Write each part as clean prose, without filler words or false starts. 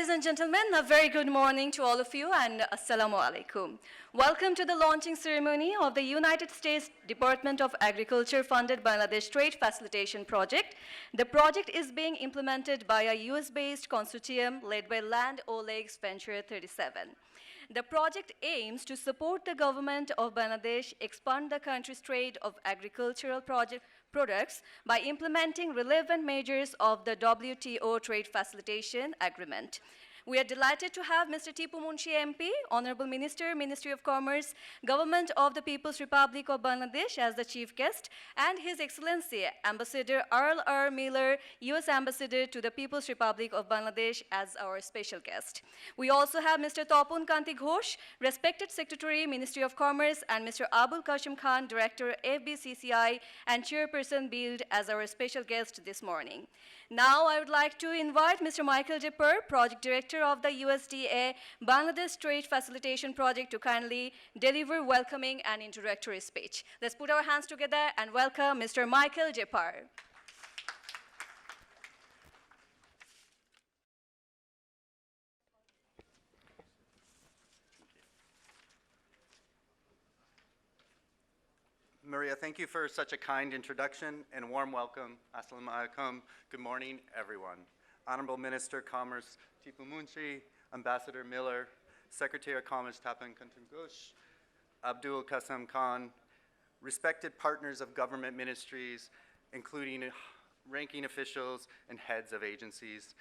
Ladies and gentlemen, a very good morning to all of you and assalamu alaikum. Welcome to the launching ceremony of the United States Department of Agriculture funded Bangladesh Trade Facilitation Project. The project is being implemented by a US-based consortium led by Land O'Lakes Venture37. The project aims to support the government of Bangladesh expand the country's trade of agricultural products by implementing relevant measures of the WTO Trade Facilitation Agreement. We are delighted to have Mr. Tipu Munshi MP, Honorable Minister, Ministry of Commerce, Government of the People's Republic of Bangladesh as the chief guest, and His Excellency Ambassador Earl R. Miller, US Ambassador to the People's Republic of Bangladesh as our special guest. We also have Mr. Tapan Kanti Ghosh, respected Secretary, Ministry of Commerce, and Mr. Abul Kasem Khan, Director FBCCI and Chairperson BUILD as our special guest this morning. Now I would like to invite Mr. Michael Dipper, Project Director of the USDA Bangladesh Trade Facilitation Project, to kindly deliver welcoming and introductory speech. Let's put our hands together and welcome Mr. Michael Dipper. Maria, thank you for such a kind introduction and warm welcome. Assalamu alaikum. Good morning, everyone. Honorable Minister, Commerce Tipu Munshi, Ambassador Miller, Secretary of Commerce Tapan Kanti Ghosh, Abul Kasem Khan, respected partners of government ministries, including ranking officials and heads of agencies,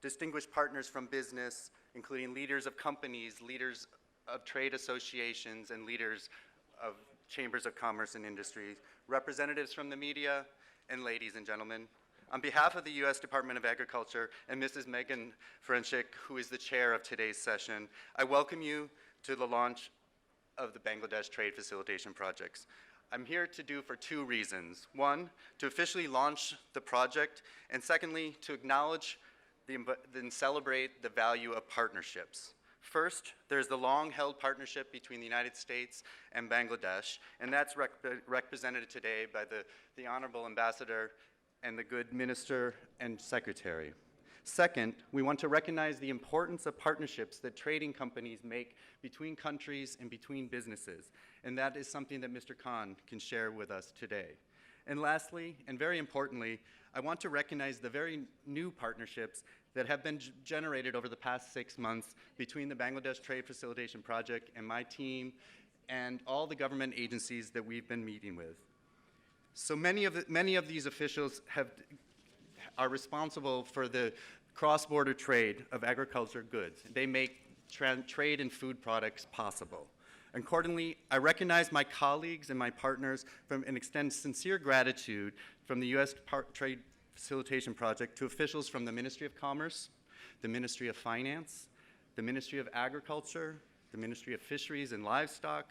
distinguished partners from business, including leaders of companies, leaders of trade associations, and leaders of chambers of commerce and industry, representatives from the media, and ladies and gentlemen. On behalf of the U.S. Department of Agriculture and Mrs. Megan Frenchick, who is the chair of today's session, I welcome you to the launch of the Bangladesh Trade Facilitation Projects. I'm here to do for two reasons. One, to officially launch the project, and secondly, to acknowledge and celebrate the value of partnerships. First, there's the long-held partnership between the United States and Bangladesh, and that's represented today by the Honorable Ambassador and the good Minister and Secretary. Second, we want to recognize the importance of partnerships that trading companies make between countries and between businesses, and that is something that Mr. Khan can share with us today. And lastly, and very importantly, I want to recognize the very new partnerships that have been generated over the past 6 months between the Bangladesh Trade Facilitation Project and my team and all the government agencies that we've been meeting with. So many of these officials are responsible for the cross-border trade of agricultural goods. They make trade in food products possible. Accordingly, I recognize my colleagues and my partners and extend sincere gratitude from the U.S. Trade Facilitation Project to officials from the Ministry of Commerce, the Ministry of Finance, the Ministry of Agriculture, the Ministry of Fisheries and Livestock,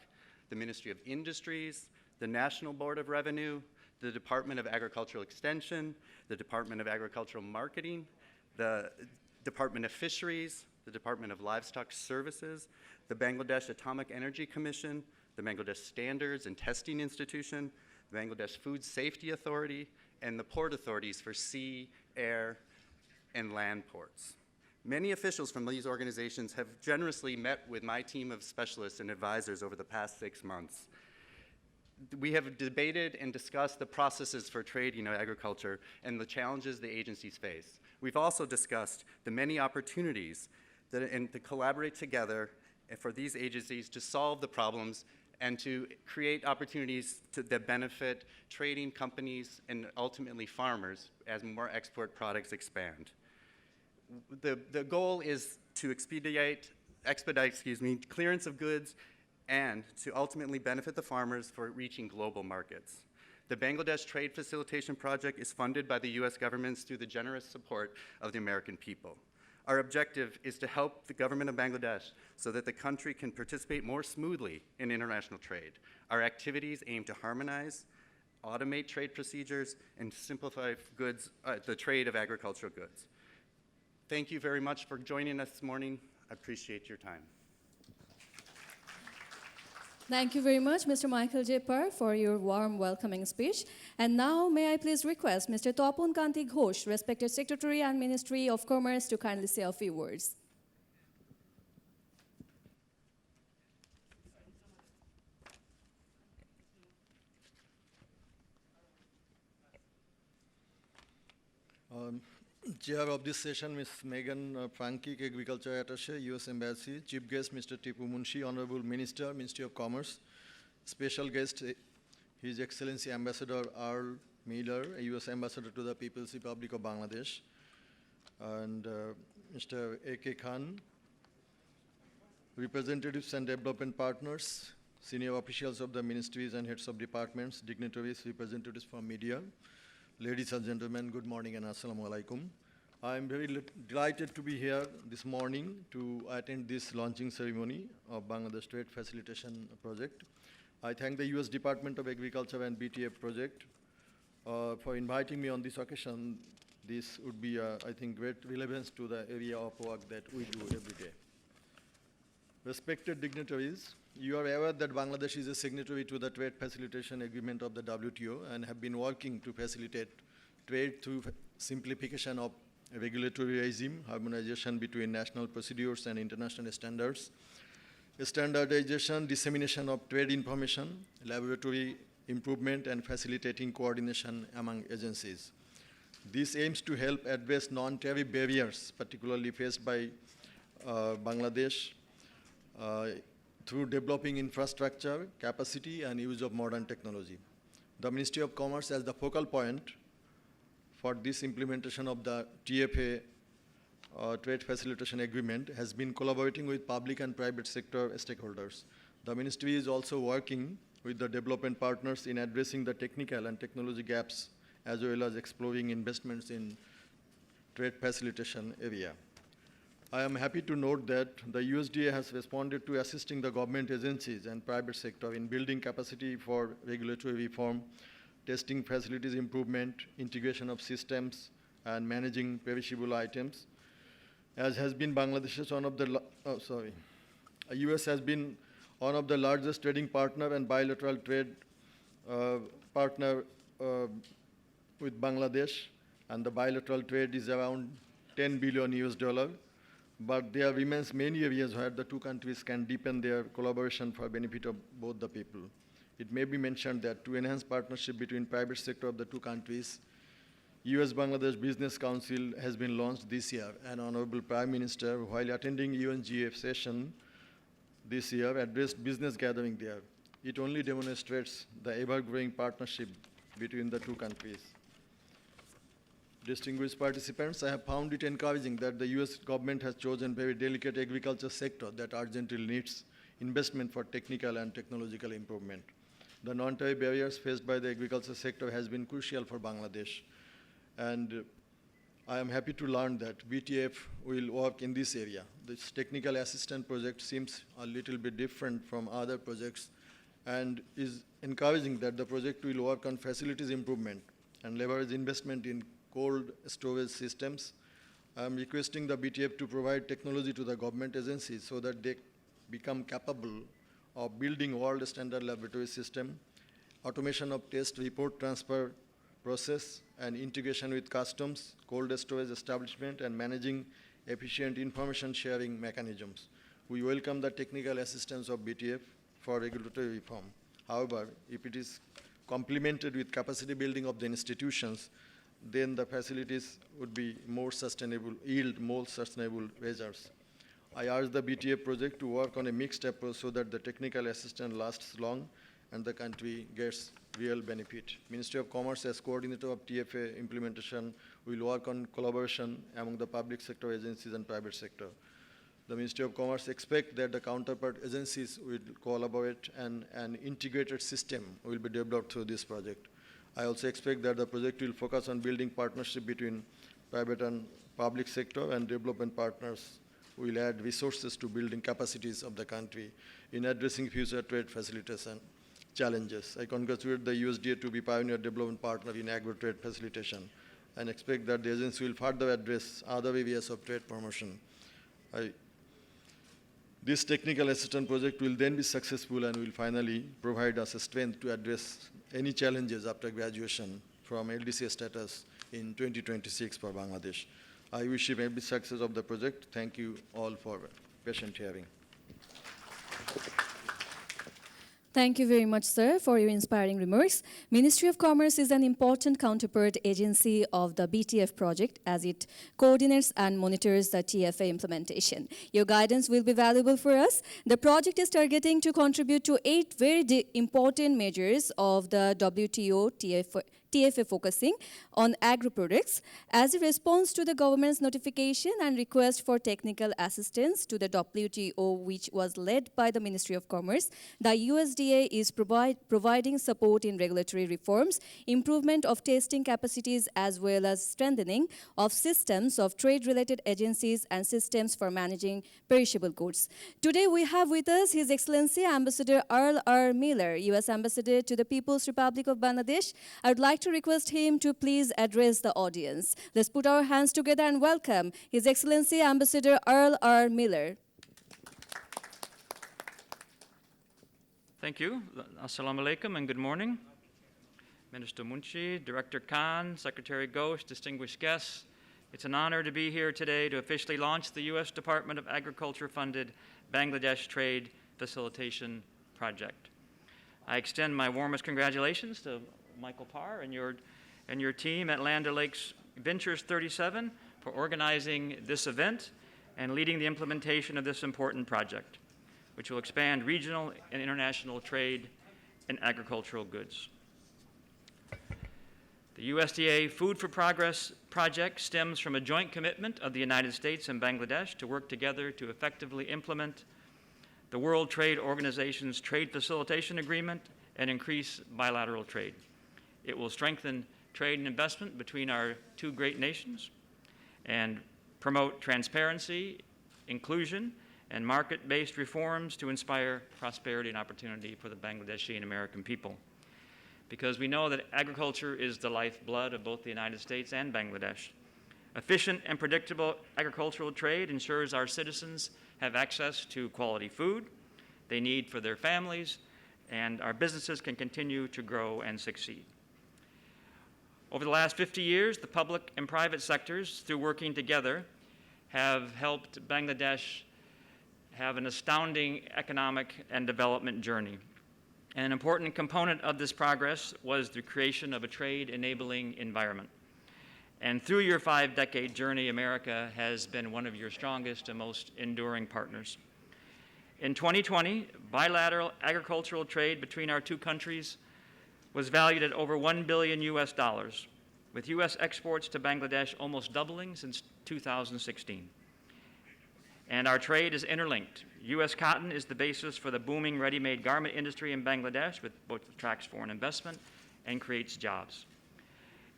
the Ministry of Industries, the National Board of Revenue, the Department of Agricultural Extension, the Department of Agricultural Marketing, the Department of Fisheries, the Department of Livestock Services, the Bangladesh Atomic Energy Commission, the Bangladesh Standards and Testing Institution, the Bangladesh Food Safety Authority, and the port authorities for sea, air, and land ports. Many officials from these organizations have generously met with my team of specialists and advisors over the past 6 months. We have debated and discussed the processes for trade in agriculture and the challenges the agencies face. We've also discussed the many opportunities and to collaborate together for these agencies to solve the problems and to create opportunities that benefit trading companies and ultimately farmers as more export products expand. The goal is to expedite clearance of goods and to ultimately benefit the farmers for reaching global markets. The Bangladesh Trade Facilitation Project is funded by the U.S. government through the generous support of the American people. Our objective is to help the government of Bangladesh so that the country can participate more smoothly in international trade. Our activities aim to harmonize, automate trade procedures, and simplify the trade of agricultural goods. Thank you very much for joining us this morning. I appreciate your time. Thank you very much, Mr. Michael Dipper, for your warm welcoming speech. And now, may I please request Mr. Tapan Kanti Ghosh, respected Secretary and Ministry of Commerce, to kindly say a few words. Chair of this session, Ms. Megan Frankic, Agriculture Attaché, U.S. Embassy. Chief guest, Mr. Tipu Munshi, Honorable Minister, Ministry of Commerce. Special guest, His Excellency Ambassador Earl Miller, U.S. Ambassador to the People's Republic of Bangladesh. And Mr. A.K. Khan, representatives and development partners, senior officials of the ministries and heads of departments, dignitaries, representatives from media. Ladies and gentlemen, good morning and assalamu alaikum. I am very delighted to be here this morning to attend this launching ceremony of Bangladesh Trade Facilitation Project. I thank the U.S. Department of Agriculture and BTFP project for inviting me on this occasion. This would be, I think, great relevance to the area of work that we do every day. Respected dignitaries, you are aware that Bangladesh is a signatory to the Trade Facilitation Agreement of the WTO and have been working to facilitate trade through simplification of regulatory regime, harmonization between national procedures and international standards, standardization, dissemination of trade information, laboratory improvement, and facilitating coordination among agencies. This aims to help address non-tariff barriers, particularly faced by Bangladesh, through developing infrastructure, capacity, and use of modern technology. The Ministry of Commerce, as the focal point for this implementation of the TFA Trade Facilitation Agreement, has been collaborating with public and private sector stakeholders. The Ministry is also working with the development partners in addressing the technical and technology gaps, as well as exploring investments in trade facilitation area. I am happy to note that the USDA has responded to assisting the government agencies and private sector in building capacity for regulatory reform, testing facilities improvement, integration of systems, and managing perishable items. As has been Bangladesh's one of the, US has been one of the largest trading partner and bilateral trade partner with Bangladesh, and the bilateral trade is around 10 billion US. But there remains many areas where the two countries can deepen their collaboration for benefit of both the people. It may be mentioned that to enhance partnership between private sector of the two countries, US-Bangladesh Business Council has been launched this year, and Honorable Prime Minister, while attending UNGF session this year, addressed business gathering there. It only demonstrates the ever-growing partnership between the two countries. Distinguished participants, I have found it encouraging that the US government has chosen very delicate agriculture sector that urgently needs investment for technical and technological improvement. The non-tariff barriers faced by the agriculture sector has been crucial for Bangladesh, and I am happy to learn that BTF will work in this area. This technical assistance project seems a little bit different from other projects and is encouraging that the project will work on facilities improvement and leverage investment in cold storage systems. I am requesting the BTF to provide technology to the government agencies so that they become capable of building world standard laboratory system, automation of test report transfer process, and integration with customs, cold storage establishment, and managing efficient information sharing mechanisms. We welcome the technical assistance of BTF for regulatory reform. However, if it is complemented with capacity building of the institutions, then the facilities would be more sustainable, yield more sustainable results. I urge the BTF project to work on a mixed approach so that the technical assistance lasts long and the country gets real benefit. Ministry of Commerce, as coordinator of TFA implementation, will work on collaboration among the public sector agencies and private sector. The Ministry of Commerce expects that the counterpart agencies will collaborate and an integrated system will be developed through this project. I also expect that the project will focus on building partnership between private and public sector, and development partners will add resources to building capacities of the country in addressing future trade facilitation challenges. I congratulate the USDA to be pioneer development partner in agro-trade facilitation and expect that the agency will further address other areas of trade promotion. This technical assistance project will then be successful and will finally provide us a strength to address any challenges after graduation from LDC status in 2026 for Bangladesh. I wish you every success of the project. Thank you all for patient hearing. Thank you very much, sir, for your inspiring remarks. Ministry of Commerce is an important counterpart agency of the BTF project as it coordinates and monitors the TFA implementation. Your guidance will be valuable for us. The project is targeting to contribute to 8 very important measures of the WTO TFA focusing on agro-products as a response to the government's notification and request for technical assistance to the WTO, which was led by the Ministry of Commerce. The USDA is providing support in regulatory reforms, improvement of testing capacities, as well as strengthening of systems of trade-related agencies and systems for managing perishable goods. Today we have with us His Excellency Ambassador Earl R. Miller, U.S. Ambassador to the People's Republic of Bangladesh. I would like to request him to please address the audience. Let's put our hands together and welcome His Excellency Ambassador Earl R. Miller. Thank you. Assalamu alaikum and good morning. Minister Munshi, Director Khan, Secretary Ghosh, distinguished guests. It's an honor to be here today to officially launch the U.S. Department of Agriculture-funded Bangladesh Trade Facilitation Project. I extend my warmest congratulations to Michael Parr and your team at Land O'Lakes Venture37 for organizing this event and leading the implementation of this important project, which will expand regional and international trade in agricultural goods. The USDA Food for Progress project stems from a joint commitment of the United States and Bangladesh to work together to effectively implement the World Trade Organization's Trade Facilitation Agreement and increase bilateral trade. It will strengthen trade and investment between our two great nations and promote transparency, inclusion, and market-based reforms to inspire prosperity and opportunity for the Bangladeshi and American people. Because we know that agriculture is the lifeblood of both the United States and Bangladesh. Efficient and predictable agricultural trade ensures our citizens have access to quality food they need for their families, and our businesses can continue to grow and succeed. Over the last 50 years, the public and private sectors, through working together, have helped Bangladesh have an astounding economic and development journey. And an important component of this progress was the creation of a trade-enabling environment. And through your 5-decade journey, America has been one of your strongest and most enduring partners. In 2020, bilateral agricultural trade between our two countries was valued at over $1 billion US, with US exports to Bangladesh almost doubling since 2016. And our trade is interlinked. US cotton is the basis for the booming ready-made garment industry in Bangladesh, which both attracts foreign investment and creates jobs.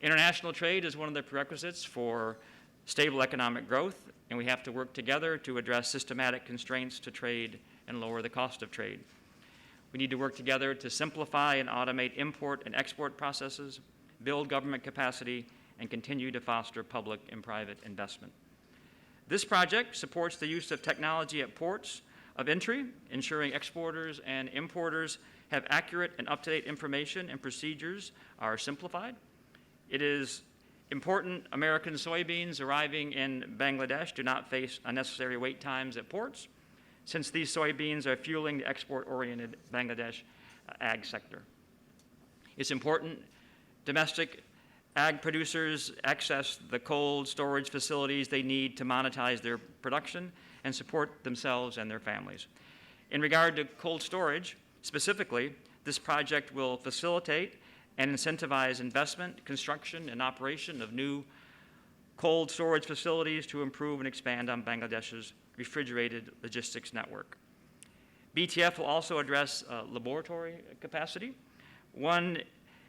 International trade is one of the prerequisites for stable economic growth, and we have to work together to address systematic constraints to trade and lower the cost of trade. We need to work together to simplify and automate import and export processes, build government capacity, and continue to foster public and private investment. This project supports the use of technology at ports of entry, ensuring exporters and importers have accurate and up-to-date information and procedures are simplified. It is important American soybeans arriving in Bangladesh do not face unnecessary wait times at ports, since these soybeans are fueling the export-oriented Bangladesh ag sector. It's important domestic ag producers access the cold storage facilities they need to monetize their production and support themselves and their families. In regard to cold storage, specifically, this project will facilitate and incentivize investment, construction, and operation of new cold storage facilities to improve and expand on Bangladesh's refrigerated logistics network. BTF will also address laboratory capacity. One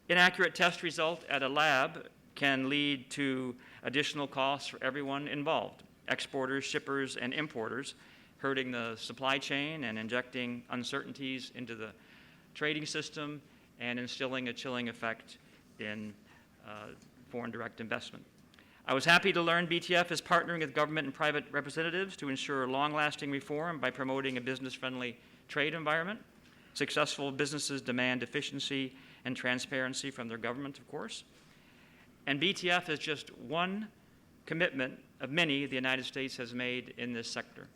inaccurate test result at a lab can lead to additional costs for everyone involved, exporters, shippers, and importers, hurting the supply chain and injecting uncertainties into the trading system and instilling a chilling effect in foreign direct investment. I was happy to learn BTF is partnering with government and private representatives to ensure long-lasting reform by promoting a business-friendly trade environment. Successful businesses demand efficiency and transparency from their government, of course. And BTF is just one commitment of many the United States has made in this sector.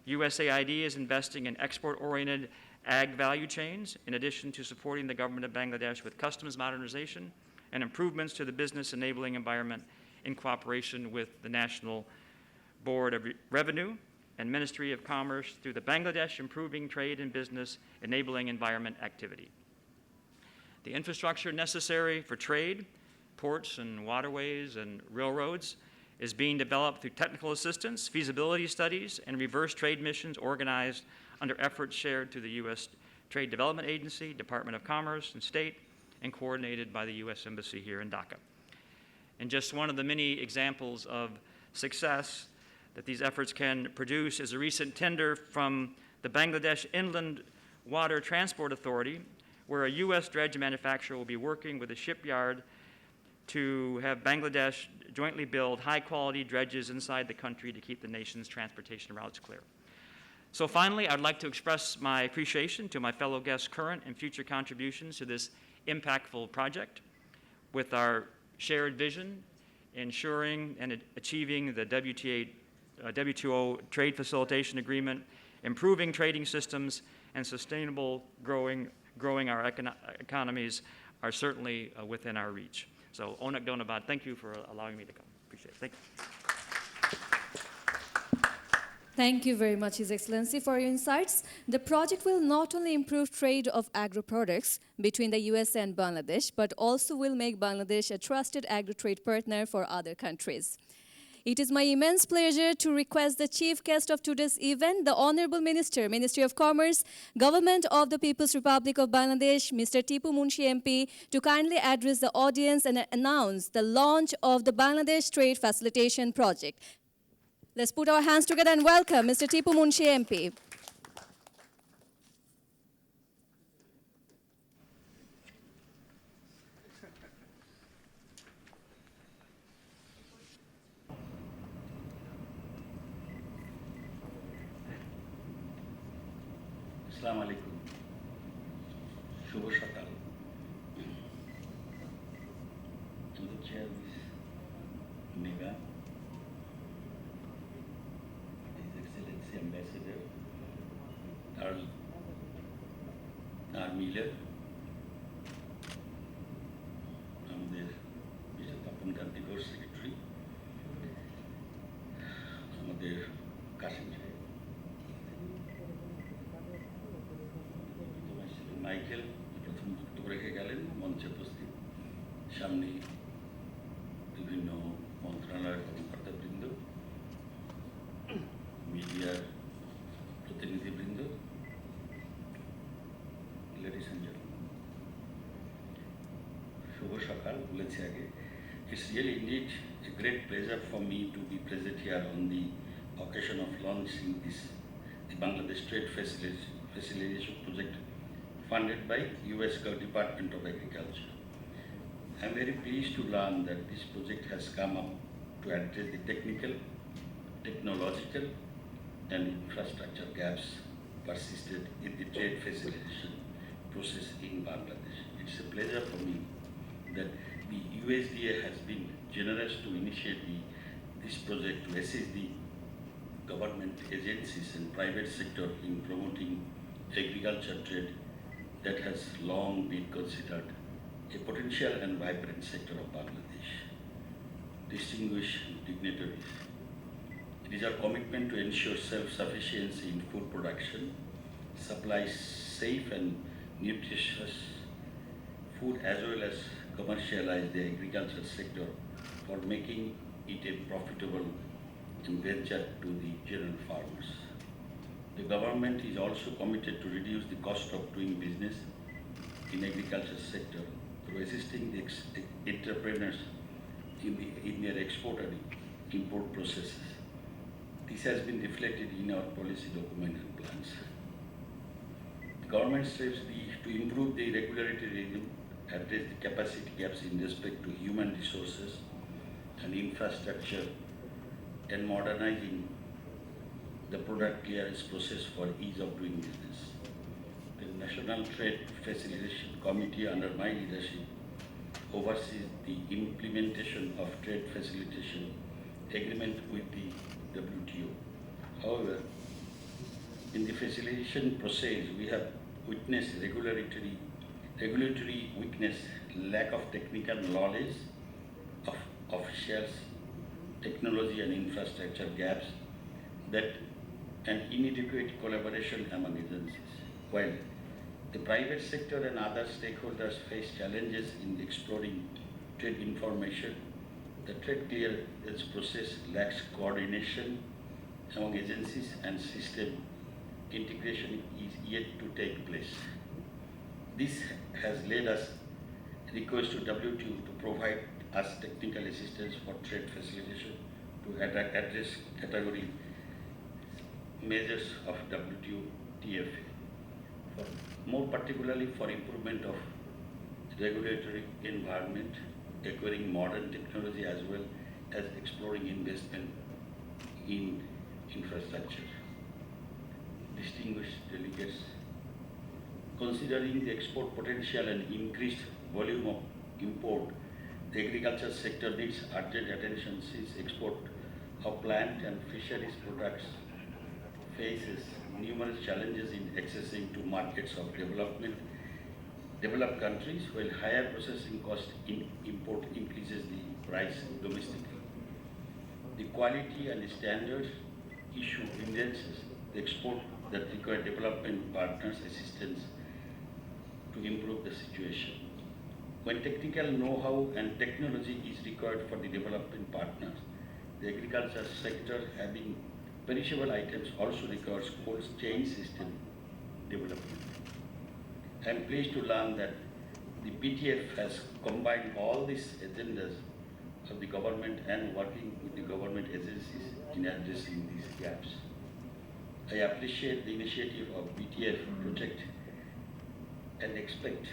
USAID is investing in export-oriented ag value chains, in addition to supporting the government of Bangladesh with customs modernization and improvements to the business enabling environment in cooperation with the National Board of Revenue and Ministry of Commerce through the Bangladesh Improving Trade and Business Enabling Environment activity. The infrastructure necessary for trade, ports and waterways and railroads, is being developed through technical assistance, feasibility studies, and reverse trade missions organized under efforts shared through the U.S. Trade Development Agency, Department of Commerce, and State, and coordinated by the U.S. Embassy here in Dhaka. And just one of the many examples of success that these efforts can produce is a recent tender from the Bangladesh Inland Water Transport Authority, where a U.S. dredge manufacturer will be working with a shipyard to have Bangladesh jointly build high-quality dredges inside the country to keep the nation's transportation routes clear. So finally, I'd like to express my appreciation to my fellow guests' current and future contributions to this impactful project. With our shared vision, ensuring and achieving the WTO Trade Facilitation Agreement, improving trading systems, and sustainable growing our economies are certainly within our reach. So, Onak Donabad, thank you for allowing me to come. Appreciate it. Thank you. Thank you very much, His Excellency, for your insights. The project will not only improve trade of agro-products between the US and Bangladesh, but also will make Bangladesh a trusted agro-trade partner for other countries. It is my immense pleasure to request the chief guest of today's event, the Honorable Minister, Ministry of Commerce, Government of the People's Republic of Bangladesh, Mr. Tipu Munshi MP, to kindly address the audience and announce the launch of the Bangladesh Trade Facilitation Project. Let's put our hands together and welcome Mr. Tipu Munshi MP. Assalamu alaikum. Shubho Shakal. To the chair, Ms. Nega, His Excellency Ambassador Earl R Miller, আমাদের Mr. Tapan Kanti Ghosh Secretary, আমাদের Kasem Michael প্রথম বক্তব্য রেখে গেলেন, মঞ্চে উপস্থিত সামনে বিভিন্ন মন্ত্রণালয়ের কর্মকর্তাবৃন্দ, মিডিয়ার প্রতিনিধিবৃন্দ, লেডিস এন্ড জেন্টলম্যান, শুভ সকাল বলেছি আগে। It's really indeed a great pleasure for me to be present here on the occasion of launching the Bangladesh Trade Facilitation Project funded by U.S. Department of Agriculture. I am very pleased to learn that this project has come up to address the technical, technological, and infrastructure gaps persisted in the trade facilitation process in Bangladesh. It's a pleasure for me that the USDA has been generous to initiate this project to assist the government agencies and private sector in promoting agriculture trade that has long been considered a potential and vibrant sector of Bangladesh. Distinguished dignitaries, it is our commitment to ensure self-sufficiency in food production, supply safe and nutritious food, as well as commercialize the agriculture sector for making it a profitable venture to the general farmers. The government is also committed to reduce the cost of doing business in agriculture sector through assisting the entrepreneurs in their export and import processes. This has been reflected in our policy document and plans. The government strives to improve the regulatory regime, address the capacity gaps in respect to human resources and infrastructure, and modernizing the product clearance process for ease of doing business. The National Trade Facilitation Committee under my leadership oversees the implementation of trade facilitation agreement with the WTO. However, in the facilitation process, we have witness regulatory weakness, lack of technical knowledge of officials, technology and infrastructure gaps, and inadequate collaboration among agencies. While the private sector and other stakeholders face challenges in exploring trade information, the trade clearance process lacks coordination among agencies and system integration is yet to take place. This has led us request to WTO to provide us technical assistance for trade facilitation to address category measures of WTO TFA, more particularly for improvement of regulatory environment, acquiring modern technology as well as exploring investment in infrastructure. Distinguished delegates, considering the export potential and increased volume of import, the agriculture sector needs urgent attention since export of plant and fisheries products faces numerous challenges in accessing to markets of developed countries, while higher processing cost in import increases the price domestically. The quality and standards issue hindrances the export that require development partners' assistance to improve the situation. When technical know-how and technology is required for the development partners, the agriculture sector having perishable items also requires cold chain system development. I am pleased to learn that the BTF has combined all these agendas of the government and working with the government agencies in addressing these gaps. I appreciate the initiative of BTF project and expect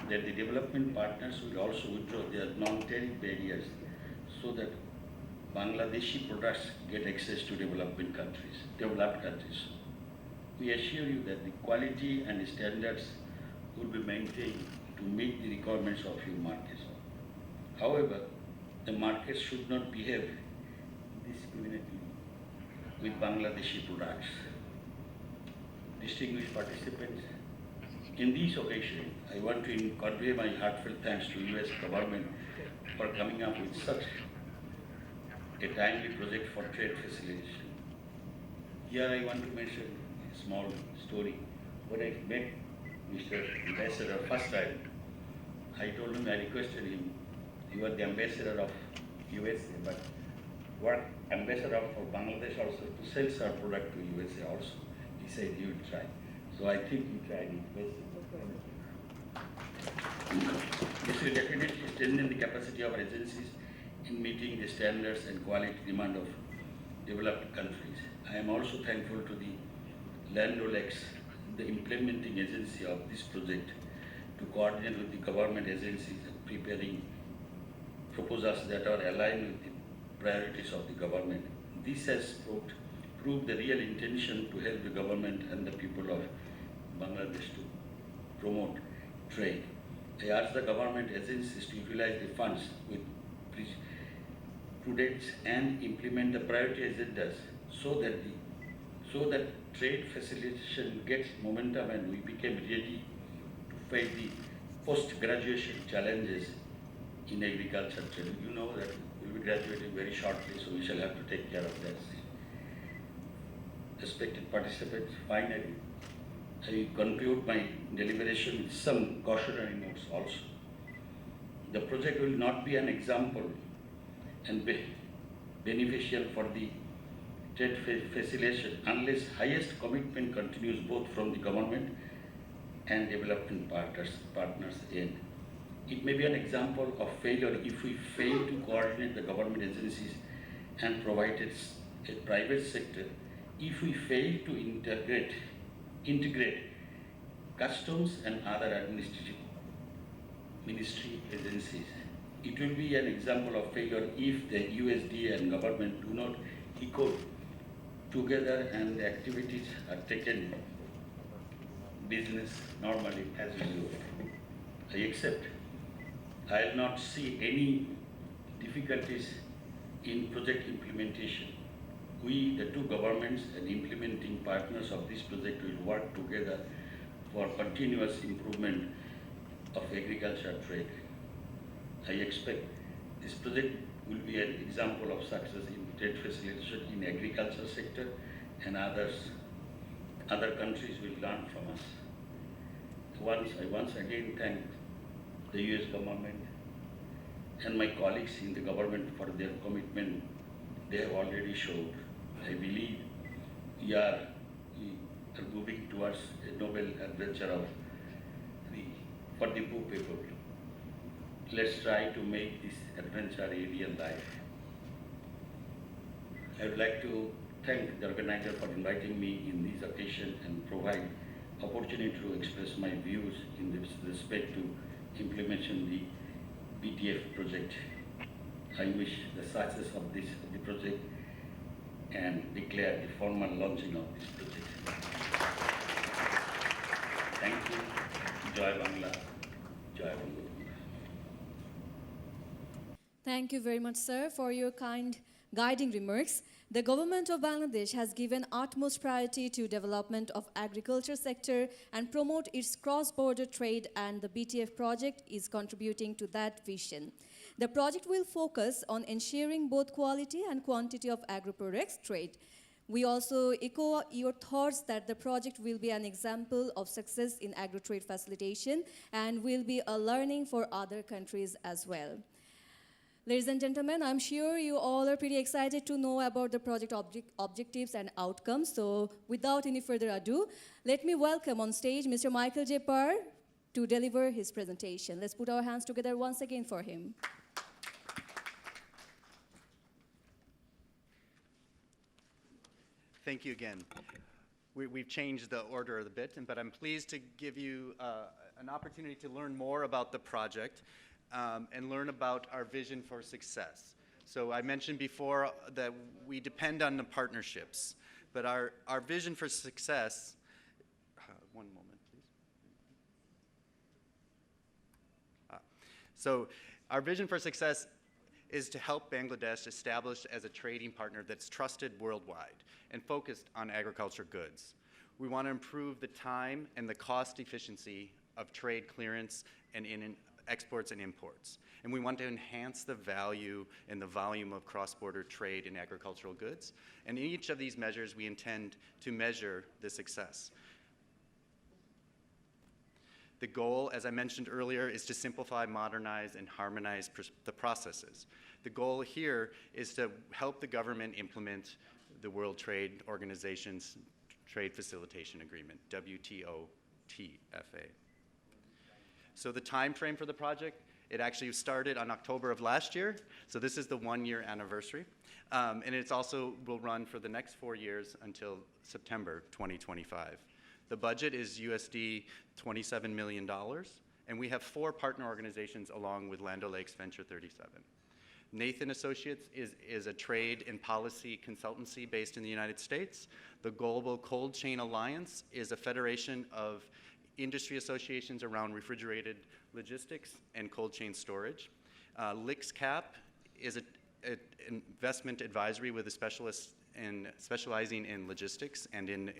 that the development partners will also withdraw their non-tariff barriers so that Bangladeshi products get access to developed countries. We assure you that the quality and standards will be maintained to meet the requirements of your markets. However, the markets should not behave discriminatingly with Bangladeshi products. Distinguished participants, in this occasion, I want to convey my heartfelt thanks to US government for coming up with such a timely project for trade facilitation. Here I want to mention a small story. When I met Mr. Ambassador first time, I told him, I requested him, you are the ambassador of USA, but work ambassador for Bangladesh also to sell our product to USA also. He said he would try. So I think he tried it. This will definitely strengthen the capacity of our agencies in meeting the standards and quality demand of developed countries. I am also thankful to the Land O'Lakes, the implementing agency of this project, to coordinate with the government agencies and preparing proposals that are aligned with the priorities of the government. This has proved the real intention to help the government and the people of Bangladesh to promote trade. I urge the government agencies to utilize the funds with prudence and implement the priority agendas so that trade facilitation gets momentum and we become ready to face the post-graduation challenges in agriculture trade. You know that we will be graduating very shortly, so we shall have to take care of that. Respected participants, finally, I conclude my deliberation with some cautionary notes also. The project will not be an example and be beneficial for the trade facilitation unless highest commitment continues both from the government and development partners end. It may be an example of failure if we fail to coordinate the government agencies and provide a private sector, if we fail to integrate customs and other administrative ministry agencies. It will be an example of failure if the USDA and government do not equal together and the activities are taken business normally as usual. I accept. I will not see any difficulties in project implementation. We, the two governments and implementing partners of this project, will work together for continuous improvement of agriculture trade. I expect this project will be an example of success in trade facilitation in agriculture sector, and other countries will learn from us. I once again thank the US government and my colleagues in the government for their commitment they have already showed. I believe we are moving towards a noble adventure for the poor people. Let's try to make this adventure a real life. I would like to thank the organizer for inviting me in this occasion and provide opportunity to express my views in respect to implementation of the BTF project. I wish the success of the project and declare the formal launching of this project. Thank you. Jai Bangla. Jai Bangla. Thank you very much, sir, for your kind guiding remarks. The government of Bangladesh has given utmost priority to development of agriculture sector and promote its cross-border trade, and the BTF project is contributing to that vision. The project will focus on ensuring both quality and quantity of agro-products trade. We also echo your thoughts that the project will be an example of success in agro-trade facilitation and will be a learning for other countries as well. Ladies and gentlemen, I'm sure you all are pretty excited to know about the project objectives and outcomes. So without any further ado, let me welcome on stage Mr. Michael J. Parr to deliver his presentation. Let's put our hands together once again for him. Thank you again. We've changed the order a bit, but I'm pleased to give you an opportunity to learn more about the project and learn about our vision for success. So I mentioned before that we depend on the partnerships, but our vision for success, one moment please. So our vision for success is to help Bangladesh establish as a trading partner that's trusted worldwide and focused on agriculture goods. We want to improve the time and the cost efficiency of trade clearance and in exports and imports. And we want to enhance the value and the volume of cross-border trade in agricultural goods. And in each of these measures, we intend to measure the success. The goal, as I mentioned earlier, is to simplify, modernize, and harmonize the processes. The goal here is to help the government implement the World Trade Organization's Trade Facilitation Agreement, WTO-TFA. So the time frame for the project, it actually started on October of last year. So this is the 1-year anniversary. And it's also will run for the next 4 years until September 2025. The budget is USD $27 million. And we have 4 partner organizations along with Land O'Lakes Venture37. Nathan Associates is a trade and policy consultancy based in the United States. The Global Cold Chain Alliance is a federation of industry associations around refrigerated logistics and cold chain storage. LixCap is an investment advisory with a specialist in specializing in logistics and in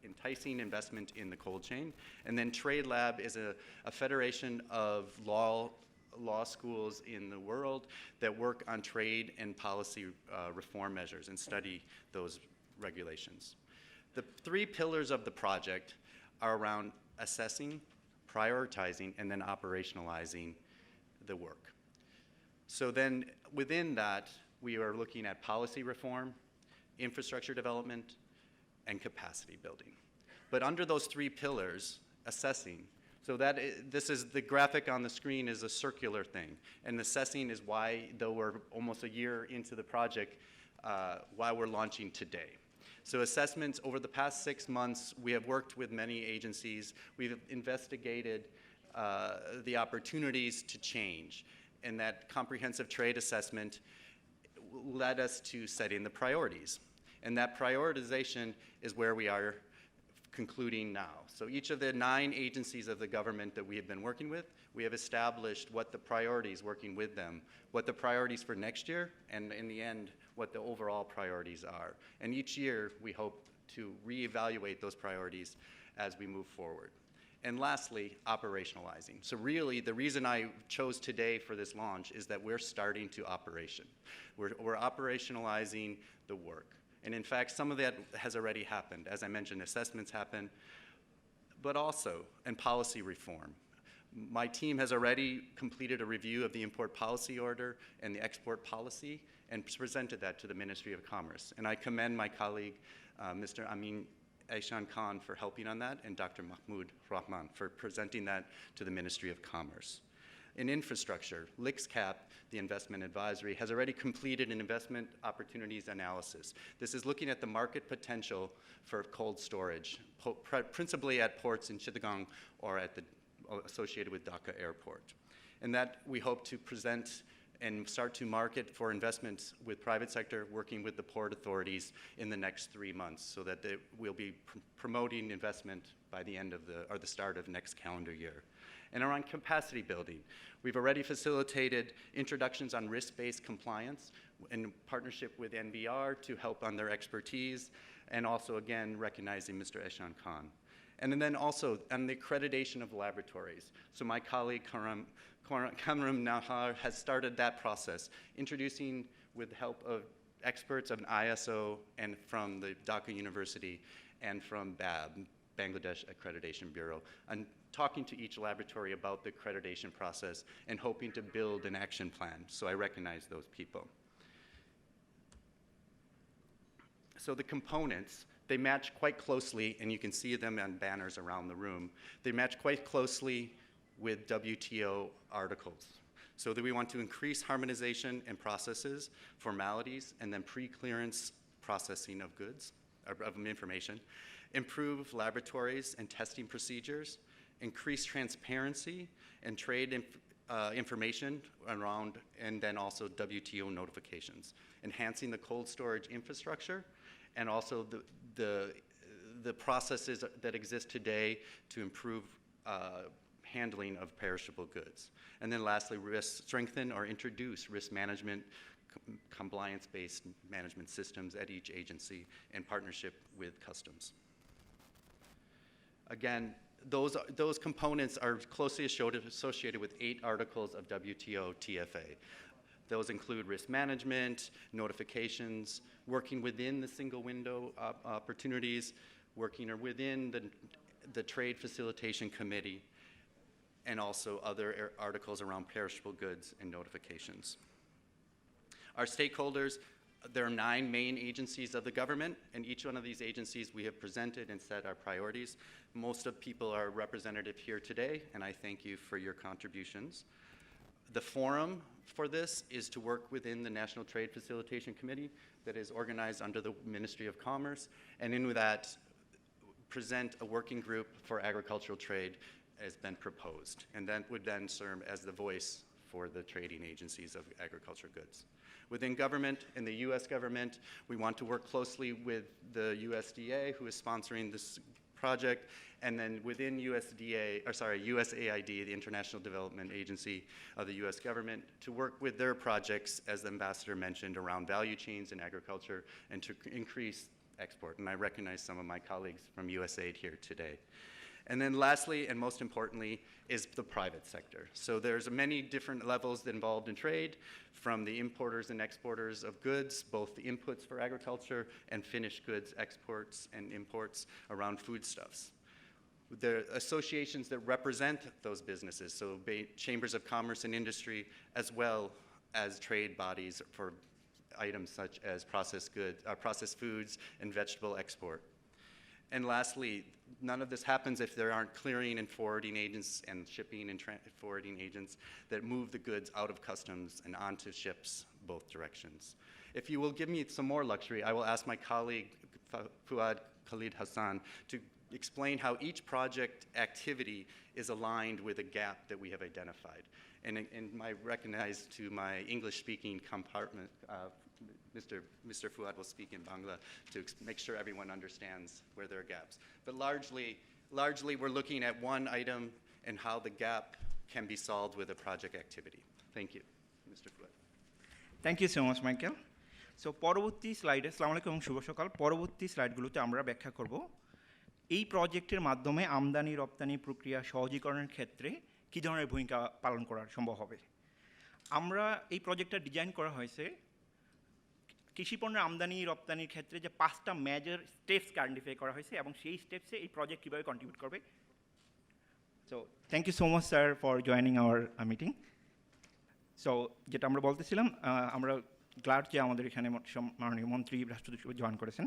enticing investment in the cold chain. And then Trade Lab is a federation of law schools in the world that work on trade and policy reform measures and study those regulations. The 3 pillars of the project are around assessing, prioritizing, and then operationalizing the work. So then within that, we are looking at policy reform, infrastructure development, and capacity building. But under those 3 pillars, assessing, so this is the graphic on the screen is a circular thing, and assessing is why, though we're almost a year into the project, why we're launching today. So assessments, over the past 6 months, we have worked with many agencies. We've investigated the opportunities to change, and that comprehensive trade assessment led us to setting the priorities. And that prioritization is where we are concluding now. So each of the 9 agencies of the government that we have been working with, we have established what the priorities, working with them, what the priorities for next year, and in the end, what the overall priorities are. And each year, we hope to reevaluate those priorities as we move forward. And lastly, operationalizing. So really, the reason I chose today for this launch is that we're starting to operation. We're operationalizing the work. And in fact, some of that has already happened. As I mentioned, assessments happen, but also in policy reform. My team has already completed a review of the import policy order and the export policy and presented that to the Ministry of Commerce. And I commend my colleague, Mr. Amin Aishan Khan, for helping on that, and Dr. Mahmoud Rahman for presenting that to the Ministry of Commerce. In infrastructure, LIXCAP, the investment advisory, has already completed an investment opportunities analysis. This is looking at the market potential for cold storage, principally at ports in Chittagong or at the associated with Dhaka Airport. And that we hope to present and start to market for investments with private sector, working with the port authorities in the next 3 months, so that we'll be promoting investment by the end of the start of next calendar year. And around capacity building, we've already facilitated introductions on risk-based compliance in partnership with NBR to help on their expertise, and also again recognizing Mr. Aishan Khan. And then also on the accreditation of laboratories. So my colleague Kamram Nahar has started that process, introducing with the help of experts of an ISO and from the Dhaka University and from BAB, Bangladesh Accreditation Bureau, and talking to each laboratory about the accreditation process and hoping to build an action plan. So I recognize those people. So the components, they match quite closely, and you can see them on banners around the room. They match quite closely with WTO articles. So that we want to increase harmonization and processes, formalities, and then pre-clearance processing of goods, of information, improve laboratories and testing procedures, increase transparency and trade information around, and then also WTO notifications, enhancing the cold storage infrastructure, and also the processes that exist today to improve handling of perishable goods. And then lastly, strengthen or introduce risk management, compliance-based management systems at each agency in partnership with customs. Again, those components are closely associated with 8 articles of WTO TFA. Those include risk management, notifications, working within the single window opportunities, working within the Trade Facilitation Committee, and also other articles around perishable goods and notifications. Our stakeholders, there are 9 main agencies of the government, and each one of these agencies we have presented and set our priorities. Most of people are represented here today, and I thank you for your contributions. The forum for this is to work within the National Trade Facilitation Committee that is organized under the Ministry of Commerce, and in that present a working group for agricultural trade has been proposed, and that would then serve as the voice for the trading agencies of agriculture goods. Within government, in the US government, we want to work closely with the USDA, who is sponsoring this project, and then within USAID, the International Development Agency of the US government, to work with their projects, as the ambassador mentioned, around value chains in agriculture and to increase export. And I recognize some of my colleagues from USAID here today. And then lastly, and most importantly, is the private sector. So there's many different levels involved in trade, from the importers and exporters of goods, both the inputs for agriculture and finished goods exports and imports around foodstuffs. The associations that represent those businesses, so chambers of commerce and industry, as well as trade bodies for items such as processed goods, processed foods and vegetable export. And lastly, none of this happens if there aren't clearing and forwarding agents and shipping and forwarding agents that move the goods out of customs and onto ships both directions. If you will give me some more luxury, I will ask my colleague, Fuad Khalid Hassan, to explain how each project activity is aligned with a gap that we have identified. And I recognize to my English-speaking compartment, Mr. Fuad will speak in Bangla to make sure everyone understands where there are gaps. But largely we're looking at one item and how the gap can be solved with a project activity. Thank you, Mr. Fuad. Thank you so much, Michael. So পরবর্তী স্লাইডে আসসালামু আলাইকুম এবং শুভ সকাল পরবর্তী স্লাইডগুলোতে আমরা ব্যাখ্যা করব এই প্রজেক্টের মাধ্যমে আমদানি রপ্তানি প্রক্রিয়া সহজীকরণের ক্ষেত্রে কী ধরনের ভূমিকা পালন করা সম্ভব হবে। আমরা এই প্রজেক্টটা ডিজাইন করা হয়েছে কৃষিপণ্যের আমদানি রপ্তানির ক্ষেত্রে যে 5টা মেজর স্টেপসকে আইডেন্টিফাই করা হয়েছে এবং সেই স্টেপসে এই প্রজেক্ট কীভাবে কন্ট্রিবিউট করবে। So thank you so much sir for joining our meeting. So যেটা আমরা বলতেছিলাম, আমরা গ্লাড যে আমাদের এখানে মাননীয় মন্ত্রী রাষ্ট্রদূত জয়েন করেছেন।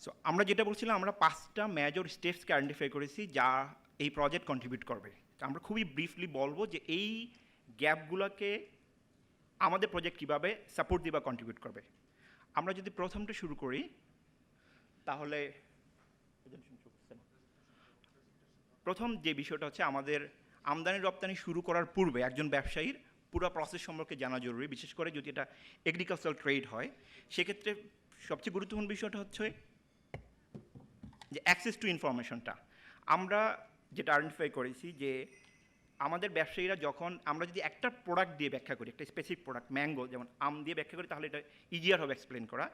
সো আমরা যেটা বলছিলাম, আমরা 5টা মেজর স্টেপসকে আইডেন্টিফাই করেছি যা এই প্রজেক্ট কন্ট্রিবিউট করবে। তো আমরা খুবই ব্রিফলি বলবো যে এই গ্যাপগুলোকে আমাদের প্রজেক্ট কীভাবে সাপোর্ট দিয়ে বা কন্ট্রিবিউট করবে। আমরা যদি প্রথমটা শুরু করি তাহলে প্রথম যে বিষয়টা হচ্ছে আমাদের আমদানি রপ্তানি শুরু করার পূর্বে একজন ব্যবসায়ীর পুরো প্রসেস সম্পর্কে জানা জরুরি, বিশেষ করে যদি এটা এগ্রিকালচারাল ট্রেড হয়। সেক্ষেত্রে সবচেয়ে গুরুত্বপূর্ণ বিষয়টা হচ্ছে যে অ্যাক্সেস টু ইনফরমেশনটা। আমরা যেটা আইডেন্টিফাই করেছি যে আমাদের ব্যবসায়ীরা যখন আমরা যদি একটা প্রোডাক্ট দিয়ে ব্যাখ্যা করি, একটা স্পেসিফিক প্রোডাক্ট ম্যাঙ্গো যেমন আম দিয়ে ব্যাখ্যা করি, তাহলে এটা ইজিয়ার হবে এক্সপ্লেন করা।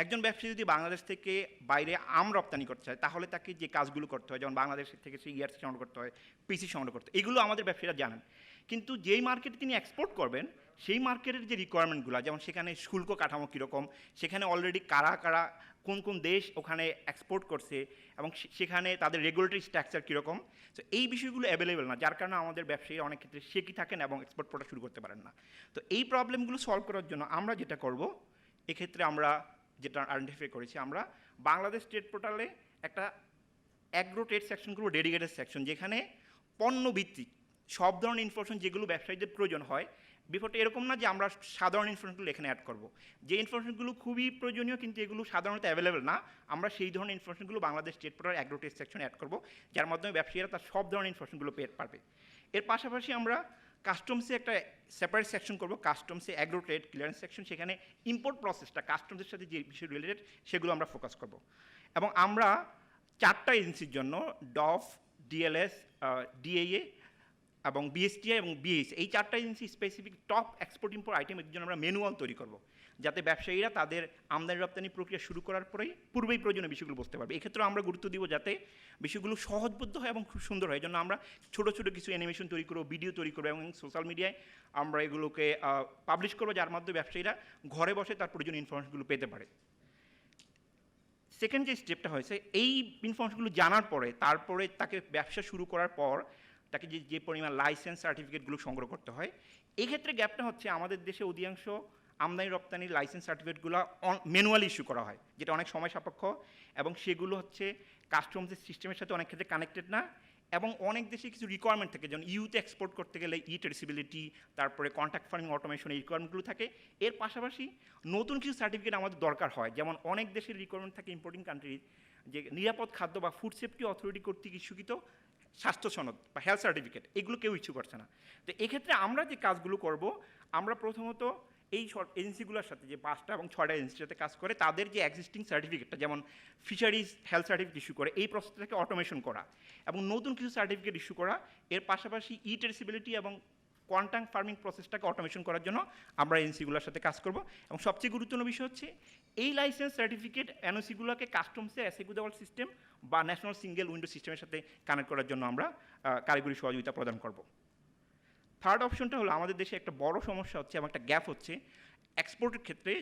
একজন ব্যবসায়ী যদি বাংলাদেশ থেকে বাইরে আম রপ্তানি করতে চায় তাহলে তাকে যে কাজগুলো করতে হয়, যেমন বাংলাদেশ থেকে সে ইয়ার্স সংগ্রহ করতে হয়, পিসি সংগ্রহ করতে হয়, এগুলো আমাদের ব্যবসায়ীরা জানেন। কিন্তু যেই মার্কেটে তিনি এক্সপোর্ট করবেন সেই মার্কেটের যে রিকোয়ারমেন্টগুলো, যেমন সেখানে শুল্ক কাঠামো কীরকম, সেখানে অলরেডি কারা কারা কোন কোন দেশ ওখানে এক্সপোর্ট করছে এবং সেখানে তাদের রেগুলেটরি স্ট্রাকচার কীরকম, তো এই বিষয়গুলো অ্যাভেলেবেল না, যার কারণে আমাদের ব্যবসায়ী অনেক ক্ষেত্রে শেখি থাকেন এবং এক্সপোর্ট প্রোডাক্ট শুরু করতে পারেন না। তো এই প্রবলেমগুলো সলভ করার জন্য আমরা যেটা করব, এক্ষেত্রে আমরা যেটা আইডেন্টিফাই করেছি, আমরা বাংলাদেশ ট্রেড পোর্টালে একটা অ্যাগ্রো ট্রেড সেকশন করবো, ডেডিকেটেড সেকশন, যেখানে পণ্যভিত্তিক সব ধরনের ইনফরমেশন যেগুলো ব্যবসায়ীদের প্রয়োজন হয়। বিফোরটা এরকম না যে আমরা সাধারণ ইনফরমেশনগুলো এখানে অ্যাড করব, যে ইনফরমেশনগুলো খুবই প্রয়োজনীয় কিন্তু এগুলো সাধারণত অ্যাভেলেবেল না, আমরা সেই ধরনের ইনফরমেশনগুলো Bangladesh trade portal agro trade সেকশনে অ্যাড করব, যার মাধ্যমে ব্যবসায়ীরা তার সব ধরনের ইনফরমেশনগুলো পেয়ে পারবে। এর পাশাপাশি আমরা কাস্টমসে একটা সেপারেট সেকশন করব, কাস্টমসে অ্যাগ্রো ট্রেড ক্লিয়ারেন্স সেকশন, সেখানে ইম্পোর্ট প্রসেসটা কাস্টমসের সাথে যে বিষয় রিলেটেড সেগুলো আমরা ফোকাস করব। এবং আমরা 4টা এজেন্সির জন্য ডফ, ডিএলএস, ডিএএ এবং বিএসটিআই এবং বিএস, এই 4টা agency specific top export import আইটেমের জন্য আমরা ম্যানুয়াল তৈরি করব, যাতে ব্যবসায়ীরা তাদের আমদানি রপ্তানি প্রক্রিয়া শুরু করার পূর্বেই প্রয়োজনীয় বিষয়গুলো বুঝতে পারবে। এক্ষেত্রে আমরা গুরুত্ব দিব যাতে বিষয়গুলো সহজবোধ্য হয় এবং খুব সুন্দর হয়। এই জন্য আমরা ছোটো ছোটো কিছু অ্যানিমেশন তৈরি করবো, ভিডিও তৈরি করবো এবং সোশ্যাল মিডিয়ায় আমরা এগুলোকে পাবলিশ করবো, যার মাধ্যমে ব্যবসায়ীরা ঘরে বসে তার প্রয়োজনীয় ইনফরমেশনগুলো পেতে পারে। সেকেন্ড যে স্টেপটা হয়েছে, এই ইনফরমেশনগুলো জানার পরে তারপরে তাকে ব্যবসা শুরু করার পর তাকে যে পরিমাণ লাইসেন্স সার্টিফিকেটগুলো সংগ্রহ করতে হয়, এক্ষেত্রে গ্যাপটা হচ্ছে আমাদের দেশে অধিকাংশ আমদানি রপ্তানির লাইসেন্স সার্টিফিকেটগুলো ম্যানুয়ালি ইস্যু করা হয়, যেটা অনেক সময় সাপেক্ষ এবং সেগুলো হচ্ছে কাস্টমসের সিস্টেমের সাথে অনেক ক্ষেত্রে কানেক্টেড না। এবং অনেক দেশে কিছু রিকোয়ারমেন্ট থাকে, যেমন ইউতে এক্সপোর্ট করতে গেলে ট্রেসিবিলিটি, তারপরে কন্ট্যাক্ট ফার্মিং অটোমেশন, এই রিকোয়ারমেন্টগুলো থাকে। এর পাশাপাশি নতুন কিছু সার্টিফিকেট আমাদের দরকার হয়, যেমন অনেক দেশের রিকোয়ারমেন্ট থাকে ইম্পোর্টিং কান্ট্রির যে নিরাপদ খাদ্য বা ফুড সেফটি অথরিটি কর্তৃক ইস্যুকৃত স্বাস্থ্য সনদ বা হেলথ সার্টিফিকেট, এগুলো কেউ ইস্যু করছে না। তো এক্ষেত্রে আমরা যে কাজগুলো করব, আমরা প্রথমত এই এজেন্সিগুলোর সাথে যে 5টা এবং 6টা এজেন্সির সাথে কাজ করে তাদের যে এক্সিস্টিং সার্টিফিকেটটা, যেমন ফিশারিজ হেলথ সার্টিফিকেট ইস্যু করে, এই প্রসেসটাকে অটোমেশন করা এবং নতুন কিছু সার্টিফিকেট ইস্যু করা। এর পাশাপাশি ট্রেসিবিলিটি এবং কোয়ান্টাম ফার্মিং প্রসেসটাকে অটোমেশন করার জন্য আমরা এজেন্সিগুলোর সাথে কাজ করব। এবং সবচেয়ে গুরুত্বপূর্ণ বিষয় হচ্ছে এই লাইসেন্স সার্টিফিকেট এনওসিগুলোকে কাস্টমসে অ্যাসেগুদেবল সিস্টেম বা ন্যাশনাল সিঙ্গেল উইন্ডো সিস্টেমের সাথে কানেক্ট করার জন্য আমরা কারিগরি সহযোগিতা প্রদান করব। থার্ড অপশনটা হলো, আমাদের দেশে একটা বড় সমস্যা হচ্ছে এবং একটা গ্যাপ হচ্ছে এক্সপোর্টের ক্ষেত্রে।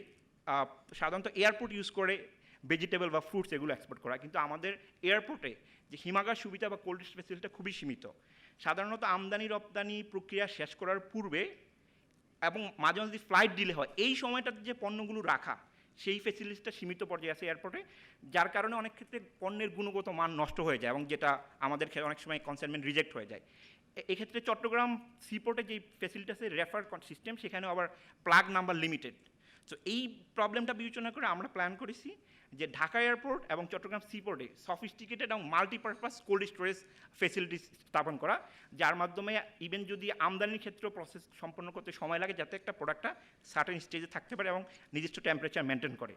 সাধারণত এয়ারপোর্ট ইউজ করে ভেজিটেবল বা ফ্রুটস এগুলো এক্সপোর্ট করা, কিন্তু আমাদের এয়ারপোর্টে যে হিমাগার সুবিধা বা কোল্ড স্টোরেজ ফ্যাসিলিটিটা খুবই সীমিত। সাধারণত আমদানি রপ্তানি প্রক্রিয়া শেষ করার পূর্বে এবং মাঝে মাঝে ফ্লাইট ডিলে হয়, এই সময়টাতে যে পণ্যগুলো রাখা, সেই ফ্যাসিলিটিটা সীমিত পর্যায়ে আছে এয়ারপোর্টে, যার কারণে অনেক ক্ষেত্রে পণ্যের গুণগত মান নষ্ট হয়ে যায় এবং যেটা আমাদের অনেক সময় কনসাইনমেন্ট রিজেক্ট হয়ে যায়। এক্ষেত্রে চট্টগ্রাম সিপোর্টে যে ফ্যাসিলিটি আছে রেফার সিস্টেম, সেখানেও আবার প্লাগ নাম্বার লিমিটেড। সো এই প্রবলেমটা বিবেচনা করে আমরা প্ল্যান করেছি যে ঢাকা এয়ারপোর্ট এবং চট্টগ্রাম সিপোর্টে সফিস্টিকেটেড এবং মাল্টিপারপাস কোল্ড স্টোরেজ ফ্যাসিলিটি স্থাপন করা, যার মাধ্যমে ইভেন যদি আমদানির ক্ষেত্রে প্রসেস সম্পন্ন করতে সময় লাগে, যাতে একটা প্রোডাক্টটা সার্টেন স্টেজে থাকতে পারে এবং নিজস্ব টেম্পারেচার মেনটেন করে।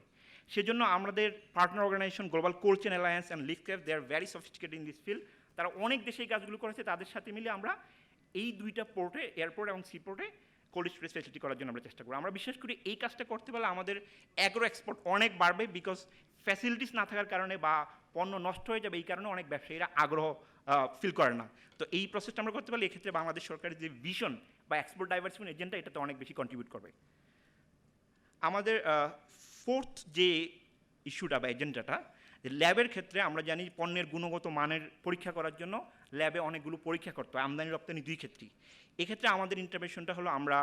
সেজন্য আমাদের partner organisation global cold chain alliance and লিক্সকেপ, they are very sophisticated in this field, তারা অনেক দেশে এই কাজগুলো করেছে। তাদের সাথে মিলে আমরা এই 2টা পোর্টে, এয়ারপোর্ট এবং সিপোর্টে কোল্ড স্টোরেজ ফেসিলিটি করার জন্য আমরা চেষ্টা করবো। আমরা বিশ্বাস করি এই কাজটা করতে পারলে আমাদের অ্যাগ্রো এক্সপোর্ট অনেক বাড়বে, বিকজ ফ্যাসিলিটিস না থাকার কারণে বা পণ্য নষ্ট হয়ে যাবে এই কারণে অনেক ব্যবসায়ীরা আগ্রহ ফিল করে না। তো এই প্রসেসটা আমরা করতে পারলে এক্ষেত্রে বাংলাদেশ সরকারের যে ভিশন বা এক্সপোর্ট ডাইভার্সিফিকেশন এজেন্ডা এটাতে অনেক বেশি কন্ট্রিবিউট করবে। আমাদের ফোর্থ যে ইস্যুটা বা এজেন্ডাটা, যে ল্যাবের ক্ষেত্রে আমরা জানি পণ্যের গুণগত মানের পরীক্ষা করার জন্য ল্যাবে অনেকগুলো পরীক্ষা করতে হয় আমদানি রপ্তানি দুই ক্ষেত্রেই। এক্ষেত্রে আমাদের ইন্টারভেনশনটা হলো আমরা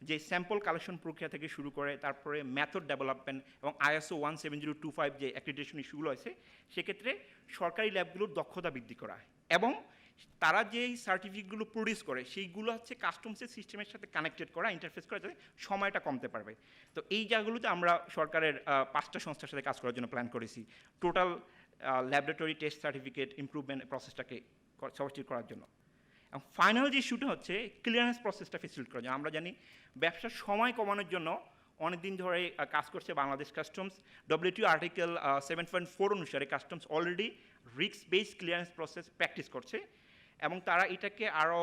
যে স্যাম্পল কালেকশন প্রক্রিয়া থেকে শুরু করে তারপরে মেথড ডেভেলপমেন্ট এবং ISO 17025 যে অ্যাক্রিডিটেশন ইস্যুগুলো আছে সেক্ষেত্রে সরকারি ল্যাবগুলোর দক্ষতা বৃদ্ধি করা এবং তারা যেই সার্টিফিকেটগুলো প্রডিউস করে সেইগুলো হচ্ছে কাস্টমসের সিস্টেমের সাথে কানেক্টেড করা, ইন্টারফেস করা, যাতে সময়টা কমতে পারবে। তো এই জায়গাগুলোতে আমরা সরকারের 5টা সংস্থার সাথে কাজ করার জন্য প্ল্যান করেছি, total laboratory test certificate improvement প্রসেসটাকে সহজীর করার জন্য। এবং ফাইনাল যে ইস্যুটা হচ্ছে ক্লিয়ারেন্স প্রসেসটা ফেসিলিটেট করার জন্য। আমরা জানি ব্যবসার সময় কমানোর জন্য অনেকদিন ধরে কাজ করছে বাংলাদেশ কাস্টমস। WTO আর্টিকেল 7.4 অনুসারে customs already risk based clearance process practice করছে এবং তারা এটাকে আরও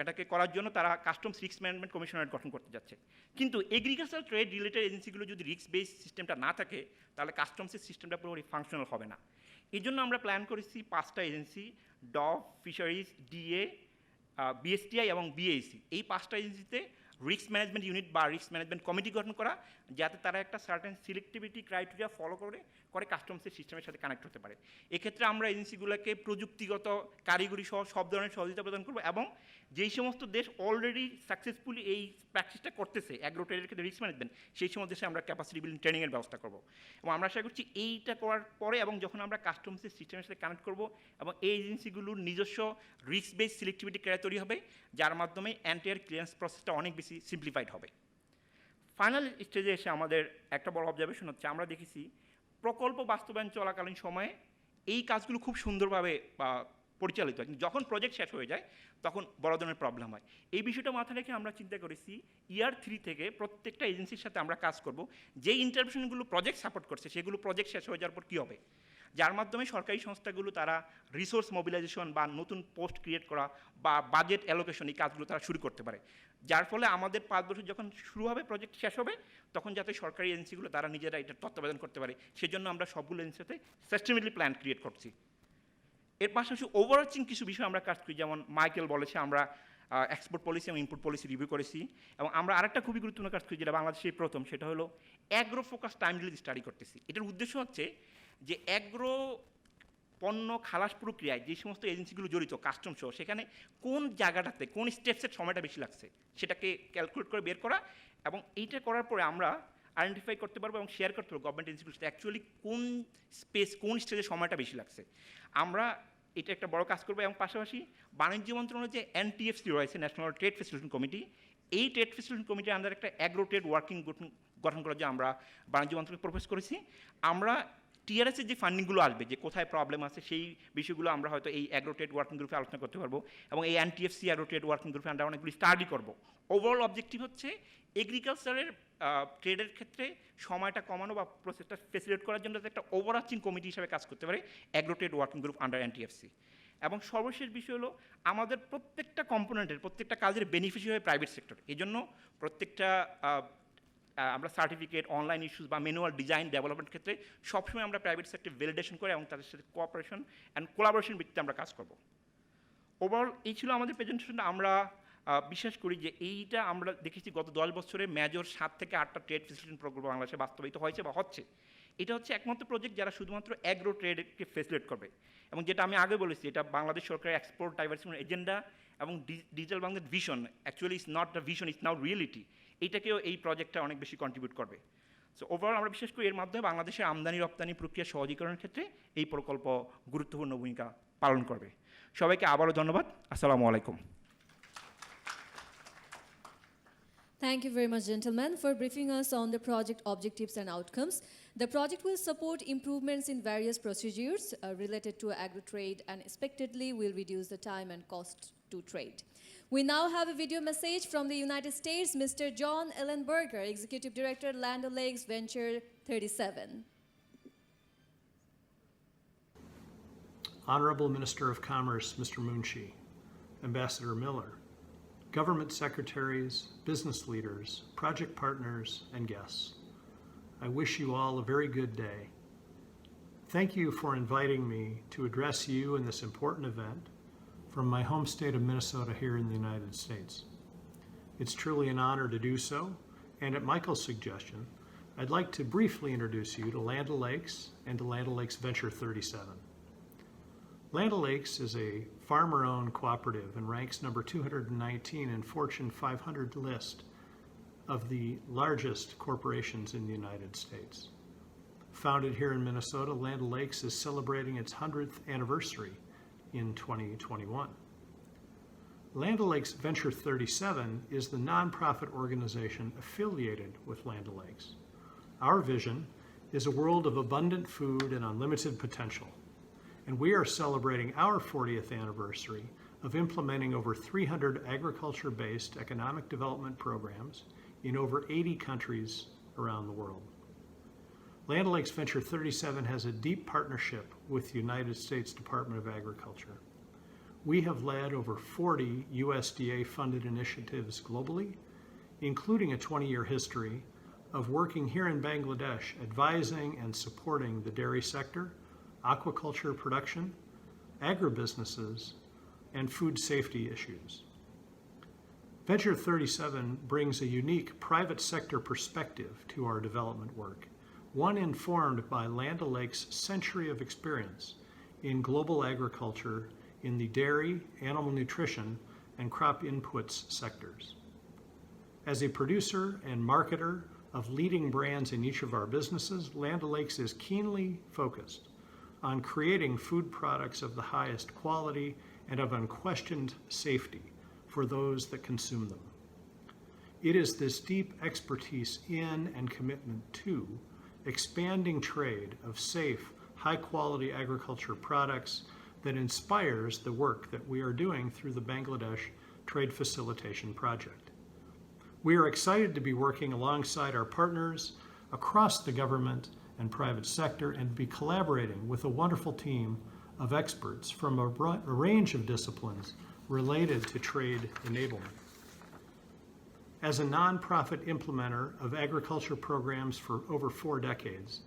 এটাকে করার জন্য তারা কাস্টমস রিস্ক ম্যানেজমেন্ট কমিশনারেট গঠন করতে যাচ্ছে। কিন্তু এগ্রিকালচার ট্রেড রিলেটেড এজেন্সিগুলো যদি রিস্ক বেসড সিস্টেমটা না থাকে তাহলে কাস্টমসের সিস্টেমটা পুরোপুরি ফাংশনাল হবে না। এই জন্য আমরা প্ল্যান করেছি 5টা agency, Dove, fisheries, DA, BSTI এবং BAC, এই 5টা এজেন্সিতে রিস্ক ম্যানেজমেন্ট ইউনিট বা রিস্ক ম্যানেজমেন্ট কমিটি গঠন করা, যাতে তারা একটা সার্টেন সিলেক্টিভিটি ক্রাইটেরিয়া ফলো করে কাস্টমসের সিস্টেমের সাথে কানেক্ট হতে পারে। এক্ষেত্রে আমরা এজেন্সিগুলোকে প্রযুক্তিগত কারিগরি সহ সব ধরনের সহযোগিতা প্রদান করবো এবং যেই সমস্ত দেশ অলরেডি সাকসেসফুলি এই প্র্যাকটিসটা করতেছে অ্যাগ্রো ট্রেডের ক্ষেত্রে রিস্ক ম্যানেজমেন্ট, সেই সমস্ত দেশে আমরা ক্যাপাসিটি বিল্ডিং ট্রেনিংয়ের ব্যবস্থা করবো। এবং আমরা আশা করছি এইটা করার পরে এবং যখন আমরা কাস্টমসের সিস্টেমের সাথে কানেক্ট করবো এবং এই এজেন্সিগুলোর নিজস্ব রিস্ক বেসড সিলেক্টিভিটি ক্রাইটেরিয়া তৈরি হবে, যার মাধ্যমে এন্টায়ার ক্লিয়ারেন্স প্রসেসটা অনেক বেশি সিম্পলিফাইড হবে। ফাইনাল স্টেজে এসে আমাদের একটা বড় অবজারভেশন হচ্ছে, আমরা দেখেছি প্রকল্প বাস্তবায়ন চলাকালীন সময়ে এই কাজগুলো খুব সুন্দরভাবে পরিচালিত হয়, কিন্তু যখন প্রজেক্ট শেষ হয়ে যায় তখন বড় ধরনের প্রবলেম হয়। এই বিষয়টা মাথায় রেখে আমরা চিন্তা করেছি ইয়ার 3 থেকে প্রত্যেকটা এজেন্সির সাথে আমরা কাজ করব, যেই ইন্টারভেনশনগুলো প্রজেক্ট সাপোর্ট করছে সেগুলো প্রজেক্ট শেষ হয়ে যাওয়ার পর কী হবে, যার মাধ্যমে সরকারি সংস্থাগুলো তারা রিসোর্স মোবিলাইজেশন বা নতুন পোস্ট ক্রিয়েট করা বা বাজেট অ্যালোকেশন এই কাজগুলো তারা শুরু করতে পারে, যার ফলে আমাদের 5 বছর যখন শুরু হবে প্রজেক্ট শেষ হবে তখন যাতে সরকারি এজেন্সিগুলো তারা নিজেরা এটা তত্ত্বাবধান করতে পারে, সেজন্য আমরা সবগুলো এজেন্সিতে সিস্টেমেটিক প্ল্যান ক্রিয়েট করছি। এর পাশাপাশি ওভারঅচিং কিছু বিষয় আমরা কাজ করি, যেমন মাইকেল বলেছে আমরা এক্সপোর্ট পলিসি এবং ইনপুট পলিসি রিভিউ করেছি এবং আমরা আরেকটা খুবই গুরুত্বপূর্ণ কাজ করি যেটা বাংলাদেশের প্রথম, সেটা হলো অ্যাগ্রো ফোকাস টাইমলি স্টাডি করতেছি। এটার উদ্দেশ্য হচ্ছে যে অ্যাগ্রো পণ্য খালাস প্রক্রিয়ায় যে সমস্ত এজেন্সিগুলো জড়িত কাস্টম সহ সেখানে কোন জায়গাটাতে কোন স্টেপসের সময়টা বেশি লাগছে সেটাকে ক্যালকুলেট করে বের করা এবং এইটা করার পরে আমরা আইডেন্টিফাই করতে পারবো এবং শেয়ার করতে পারবো গভর্নমেন্ট এজেন্সিগুলোর সাথে অ্যাকচুয়ালি কোন স্পেস কোন স্টেজে সময়টা বেশি লাগছে। আমরা এটা একটা বড় কাজ করবো এবং পাশাপাশি বাণিজ্য মন্ত্রণালয়ের যে NTFC রয়েছে, ন্যাশনাল ট্রেড ফেসিলিটেশন কমিটি, এই ট্রেড ফেসিলিটেশন কমিটির আন্ডার একটা অ্যাগ্রো ট্রেড ওয়ার্কিং গঠন করার জন্য আমরা বাণিজ্য মন্ত্রণালয়কে প্রপোজ করেছি। আমরা TRS-এর যে ফান্ডিংগুলো আসবে, যে কোথায় প্রবলেম আছে সেই বিষয়গুলো আমরা হয়তো এই অ্যাগ্রো ট্রেড ওয়ার্কিং গ্রুপে আলোচনা করতে পারবো এবং এই NTFC অ্যাগ্রো ট্রেড ওয়ার্কিং গ্রুপে আমরা অনেকগুলি স্টাডি করবো। ওভারঅল অবজেক্টিভ হচ্ছে এগ্রিকালচারের ট্রেডের ক্ষেত্রে সময়টা কমানো বা প্রসেসটা ফেসিলিটেট করার জন্য একটা ওভারআর্চিং কমিটি হিসেবে কাজ করতে পারে agro trade working group under NTFC। এবং সর্বশেষ বিষয় হলো আমাদের প্রত্যেকটা কম্পোনেন্টের প্রত্যেকটা কাজের বেনিফিশিয়ারি হয় প্রাইভেট সেক্টর। এই জন্য প্রত্যেকটা আমরা সার্টিফিকেট, অনলাইন ইস্যুস বা ম্যানুয়াল ডিজাইন ডেভেলপমেন্ট ক্ষেত্রে সবসময় আমরা প্রাইভেট সেক্টর ভ্যালিডেশন করে এবং তাদের সাথে কোঅপারেশন অ্যান্ড কোলাবোরেশন ভিত্তিতে আমরা কাজ করব। ওভারঅল এই ছিল আমাদের প্রেজেন্টেশনটা। আমরা বিশ্বাস করি যে এইটা আমরা দেখেছি গত 10 বছরে মেজর 7 থেকে 8টা ট্রেড ফেসিলিটেশন প্রকল্প বাংলাদেশে বাস্তবায়িত হয়েছে বা হচ্ছে। এটা হচ্ছে একমাত্র প্রজেক্ট যারা শুধুমাত্র অ্যাগ্রো ট্রেডকে ফেসিলিটেট করবে এবং যেটা আমি আগে বলেছি এটা বাংলাদেশ সরকারের এক্সপোর্ট ডাইভার্সিফিকেশন এজেন্ডা এবং digital Bangladesh vision, actually it's not the vision, it's now reality, এইটাকেও এই প্রজেক্টটা অনেক বেশি কন্ট্রিবিউট করবে। সো ওভারঅল আমরা বিশেষ করি এর মাধ্যমে বাংলাদেশের আমদানি রপ্তানি প্রক্রিয়া সহজীকরণের ক্ষেত্রে এই প্রকল্প গুরুত্বপূর্ণ ভূমিকা পালন করবে। সবাইকে আবারও ধন্যবাদ। আসসালামু আলাইকুম। Thank you very much, gentlemen, for briefing us on the project objectives and outcomes. The project will support improvements in various procedures related to agri-trade and expectedly will reduce the time and cost to trade. We now have a video message from the United States, Mr. John Ellenberger, Executive Director, Land O'Lakes Venture37. Honorable Minister of Commerce, Mr. Munshi, Ambassador Miller, government secretaries, business leaders, project partners, and guests. I wish you all a very good day. Thank you for inviting me to address you in this important event from my home state of Minnesota here in the United States. It's truly an honor to do so, and at Michael's suggestion, I'd like to briefly introduce you to Land O'Lakes and to Land O'Lakes Venture37. Land O'Lakes is a farmer-owned cooperative and ranks number 219 in Fortune 500 list of the largest corporations in the United States. Founded here in Minnesota, Land O'Lakes is celebrating its 100th anniversary in 2021. Land O'Lakes Venture37 is the nonprofit organization affiliated with Land O'Lakes. Our vision is a world of abundant food and unlimited potential, and we are celebrating our 40th anniversary of implementing over 300 agriculture-based economic development programs in over 80 countries around the world. Land O'Lakes Venture37 has a deep partnership with the United States Department of Agriculture. We have led over 40 USDA-funded initiatives globally, including a 20-year history of working here in Bangladesh, advising and supporting the dairy sector, aquaculture production, agribusinesses, and food safety issues. Venture37 brings a unique private sector perspective to our development work, one informed by Land O'Lakes' century of experience in global agriculture in the dairy, animal nutrition, and crop inputs sectors. As a producer and marketer of leading brands in each of our businesses, Land O'Lakes is keenly focused on creating food products of the highest quality and of unquestioned safety for those that consume them. It is this deep expertise in and commitment to expanding trade of safe, high-quality agriculture products that inspires the work that we are doing through the Bangladesh Trade Facilitation Project. We are excited to be working alongside our partners across the government and private sector and be collaborating with a wonderful team of experts from a range of disciplines related to trade enablement. As a nonprofit implementer of agriculture programs for over 4 decades,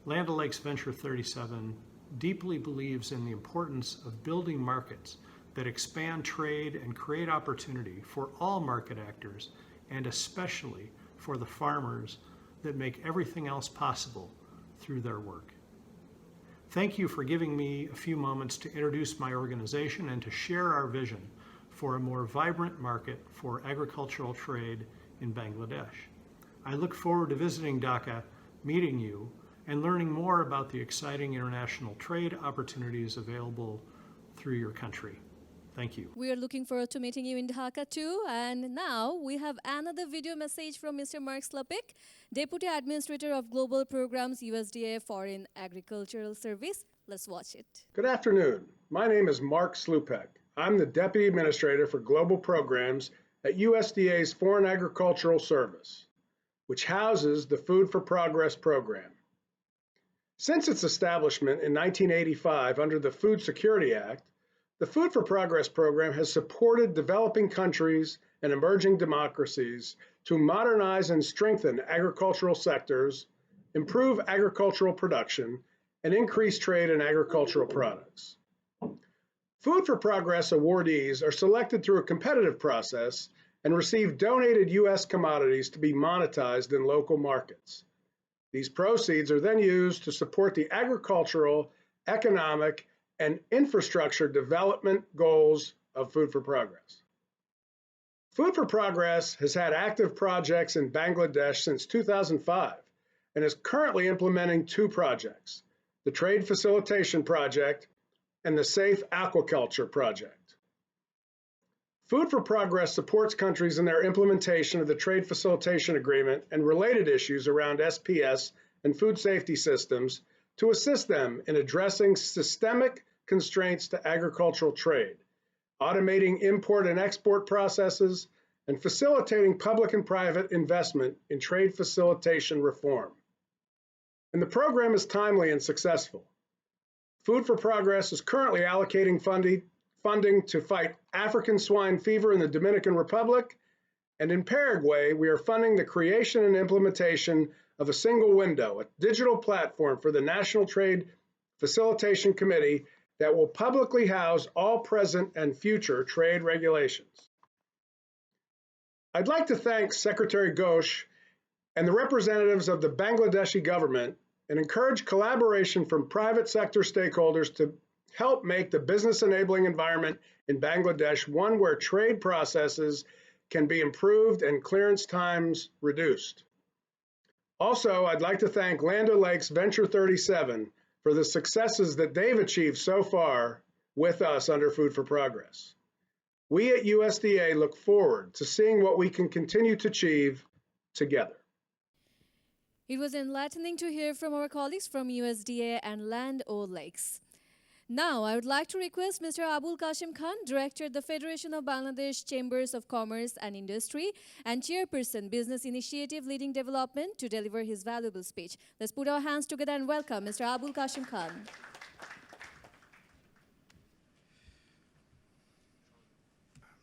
Land O'Lakes Venture37 deeply believes in the importance of building markets that expand trade and create opportunity for all market actors, and especially for the farmers that make everything else possible through their work. Thank you for giving me a few moments to introduce my organization and to share our vision for a more vibrant market for agricultural trade in Bangladesh. I look forward to visiting Dhaka, meeting you, and learning more about the exciting international trade opportunities available through your country. Thank you. We are looking forward to meeting you in Dhaka too. And now we have another video message from Mr. Mark Slupik, Deputy Administrator of Global Programs, USDA Foreign Agricultural Service. Let's watch it. Good afternoon. My name is Mark Slupik. I'm the Deputy Administrator for Global Programs at USDA's Foreign Agricultural Service, which houses the Food for Progress program. Since its establishment in 1985 under the Food Security Act, the Food for Progress program has supported developing countries and emerging democracies to modernize and strengthen agricultural sectors, improve agricultural production, and increase trade in agricultural products. Food for Progress awardees are selected through a competitive process and receive donated U.S. commodities to be monetized in local markets. These proceeds are then used to support the agricultural, economic, and infrastructure development goals of Food for Progress. Food for Progress has had active projects in Bangladesh since 2005 and is currently implementing 2 projects, the Trade Facilitation Project and the Safe Aquaculture Project. Food for Progress supports countries in their implementation of the Trade Facilitation Agreement and related issues around SPS and food safety systems to assist them in addressing systemic constraints to agricultural trade, automating import and export processes, and facilitating public and private investment in trade facilitation reform. And the program is timely and successful. Food for Progress is currently allocating funding to fight African swine fever in the Dominican Republic. And in Paraguay, we are funding the creation and implementation of a single window, a digital platform for the National Trade Facilitation Committee that will publicly house all present and future trade regulations. I'd like to thank Secretary Ghosh and the representatives of the Bangladeshi government and encourage collaboration from private sector stakeholders to help make the business enabling environment in Bangladesh one where trade processes can be improved and clearance times reduced. Also, I'd like to thank Land O'Lakes Venture37 for the successes that they've achieved so far with us under Food for Progress. We at USDA look forward to seeing what we can continue to achieve together. It was enlightening to hear from our colleagues from USDA and Land O'Lakes. Now, I would like to request Mr. Abul Kasem Khan, Director, the Federation of Bangladesh Chambers of Commerce and Industry, and Chairperson, Business Initiative Leading Development, to deliver his valuable speech. Let's put our hands together and welcome Mr. Abul Kasem Khan.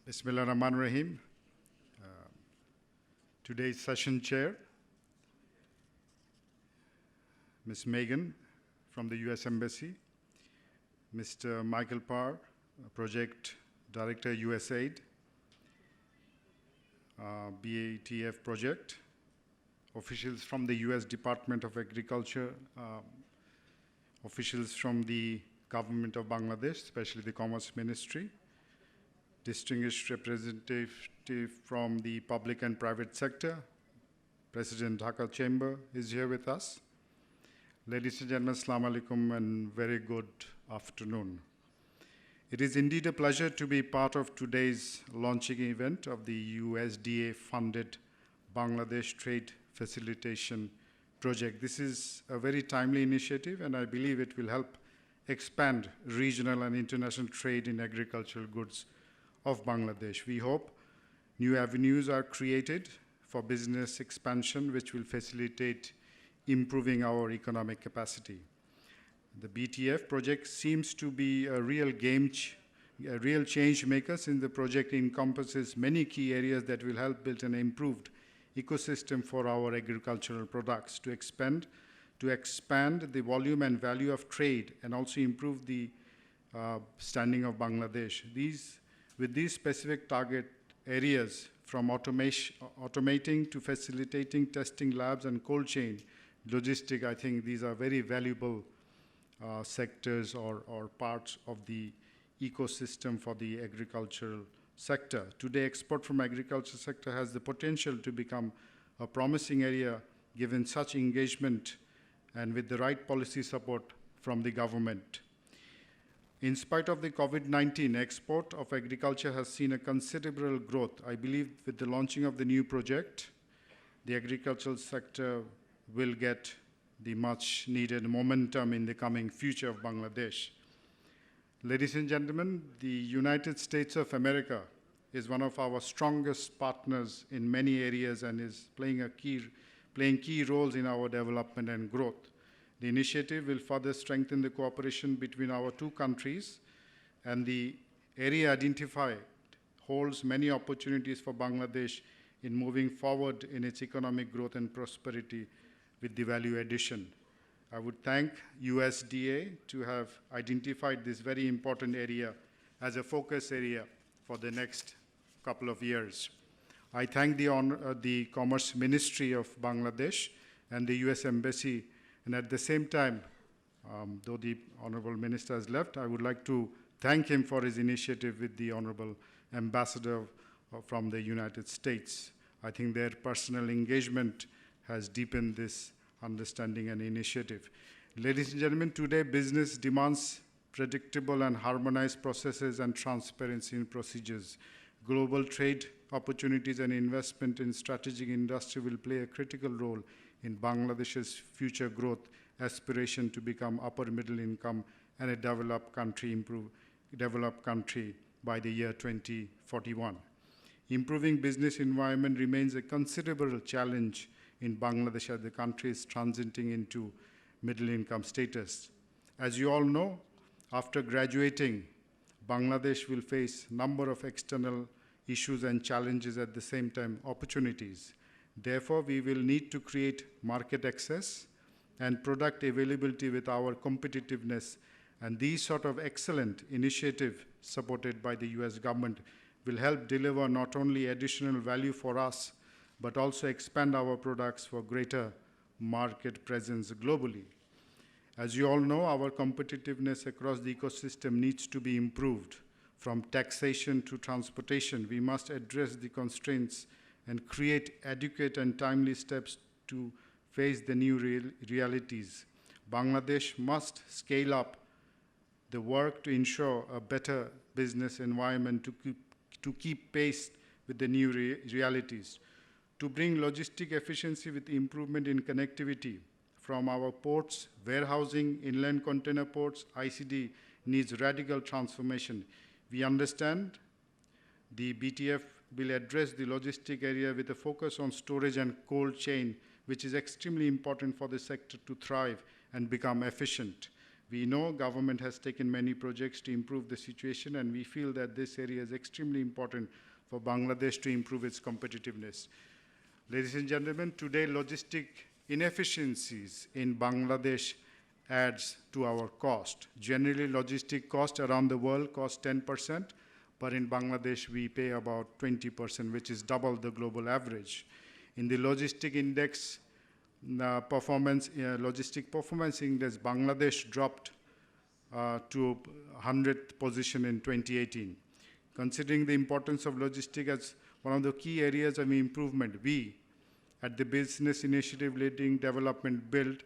Bismillah Rahman Rahim. Today's session chair, Ms. Megan from the U.S. Embassy, Mr. Michael Parr, Project Director, USAID, BTFP project, officials from the U.S. Department of Agriculture, officials from the government of Bangladesh, especially the Commerce Ministry, distinguished representative from the public and private sector, President Dhaka Chamber is here with us. Ladies and gentlemen, Assalamu alaikum and very good afternoon. It is indeed a pleasure to be part of today's launching event of the USDA-funded Bangladesh Trade Facilitation Project. This is a very timely initiative, and I believe it will help expand regional and international trade in agricultural goods of Bangladesh. We hope new avenues are created for business expansion, which will facilitate improving our economic capacity. The BTF project seems to be a real change maker, since the project encompasses many key areas that will help build an improved ecosystem for our agricultural products to expand the volume and value of trade and also improve the standing of Bangladesh. With these specific target areas, from automating to facilitating testing labs and cold chain logistic, I think these are very valuable sectors or parts of the ecosystem for the agricultural sector. Today, export from agriculture sector has the potential to become a promising area given such engagement and with the right policy support from the government. In spite of the COVID-19, export of agriculture has seen a considerable growth. I believe with the launching of the new project, the agricultural sector will get the much needed momentum in the coming future of Bangladesh. Ladies and gentlemen, the United States of America is one of our strongest partners in many areas and is playing key roles in our development and growth. The initiative will further strengthen the cooperation between our two countries, and the area identified holds many opportunities for Bangladesh in moving forward in its economic growth and prosperity with the value addition. I would thank USDA to have identified this very important area as a focus area for the next couple of years. I thank the Commerce Ministry of Bangladesh and the US Embassy, and at the same time, though the Honorable Minister has left, I would like to thank him for his initiative with the Honorable Ambassador from the United States. I think their personal engagement has deepened this understanding and initiative. Ladies and gentlemen, today business demands predictable and harmonized processes and transparency in procedures. Global trade opportunities and investment in strategic industry will play a critical role in Bangladesh's future growth aspiration to become upper middle income and a developed country by the year 2041. Improving business environment remains a considerable challenge in Bangladesh as the country is transiting into middle income status. As you all know, after graduating, Bangladesh will face a number of external issues and challenges at the same time, opportunities. Therefore, we will need to create market access and product availability with our competitiveness. And these sort of excellent initiative supported by the US government will help deliver not only additional value for us, but also expand our products for greater market presence globally. As you all know, our competitiveness across the ecosystem needs to be improved. From taxation to transportation, we must address the constraints and create adequate and timely steps to face the new realities. Bangladesh must scale up the work to ensure a better business environment to keep pace with the new realities. To bring logistic efficiency with improvement in connectivity from our ports, warehousing, inland container ports, ICD needs radical transformation. We understand the BTF will address the logistic area with a focus on storage and cold chain, which is extremely important for the sector to thrive and become efficient. We know government has taken many projects to improve the situation, and we feel that this area is extremely important for Bangladesh to improve its competitiveness. Ladies and gentlemen, today logistic inefficiencies in Bangladesh adds to our cost. Generally, logistic cost around the world cost 10%, but in Bangladesh we pay about 20%, which is double the global average. In the logistic index, logistic performance index, Bangladesh dropped to 100th position in 2018. Considering the importance of logistics as one of the key areas of improvement, we at the Business Initiative Leading Development Build,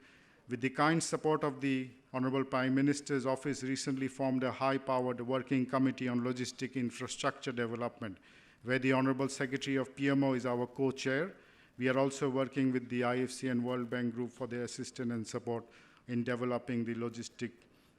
with the kind support of the Honorable Prime Minister's office, recently formed a high-powered working committee on logistic infrastructure development, where the Honorable Secretary of PMO is our co-chair. We are also working with the IFC and World Bank Group for their assistance and support in developing the logistic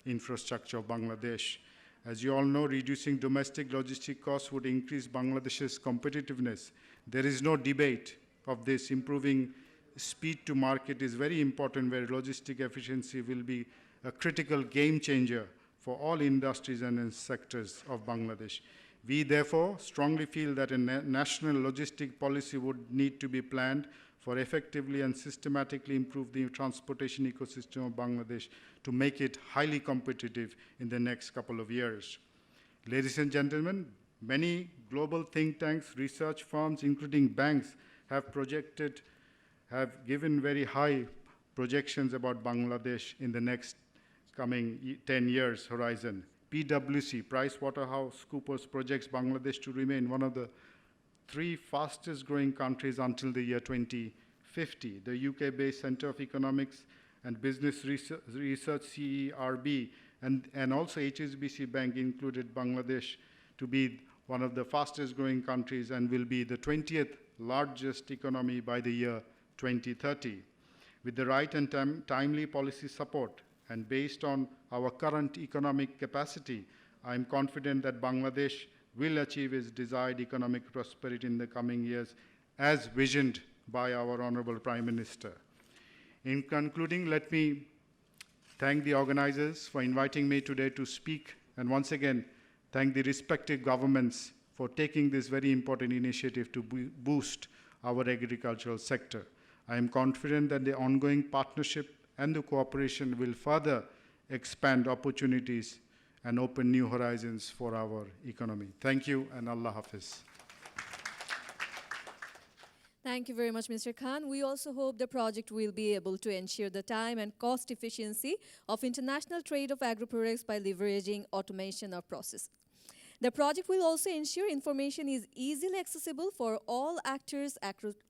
infrastructure of Bangladesh. As you all know, reducing domestic logistic costs would increase Bangladesh's competitiveness. There is no debate of this. Improving speed to market is very important, where logistic efficiency will be a critical game changer for all industries and sectors of Bangladesh. We therefore strongly feel that a national logistic policy would need to be planned for effectively and systematically improve the transportation ecosystem of Bangladesh to make it highly competitive in the next couple of years. Ladies and gentlemen, many global think tanks, research firms, including banks, have given very high projections about Bangladesh in the next coming 10 years horizon. PwC, PricewaterhouseCoopers, projects Bangladesh to remain one of the 3 fastest growing countries until the year 2050. The UK-based Centre of Economics and Business Research, CERB, and also HSBC Bank included Bangladesh to be one of the fastest growing countries and will be the 20th largest economy by the year 2030. With the right and timely policy support and based on our current economic capacity, I am confident that Bangladesh will achieve its desired economic prosperity in the coming years as visioned by our Honorable Prime Minister. In concluding, let me thank the organizers for inviting me today to speak, and once again, thank the respective governments for taking this very important initiative to boost our agricultural sector. I am confident that the ongoing partnership and the cooperation will further expand opportunities and open new horizons for our economy. Thank you, and Allah Hafiz. Thank you very much, Mr. Khan. We also hope the project will be able to ensure the time and cost efficiency of international trade of agri-products by leveraging automation of process. The project will also ensure information is easily accessible for all actors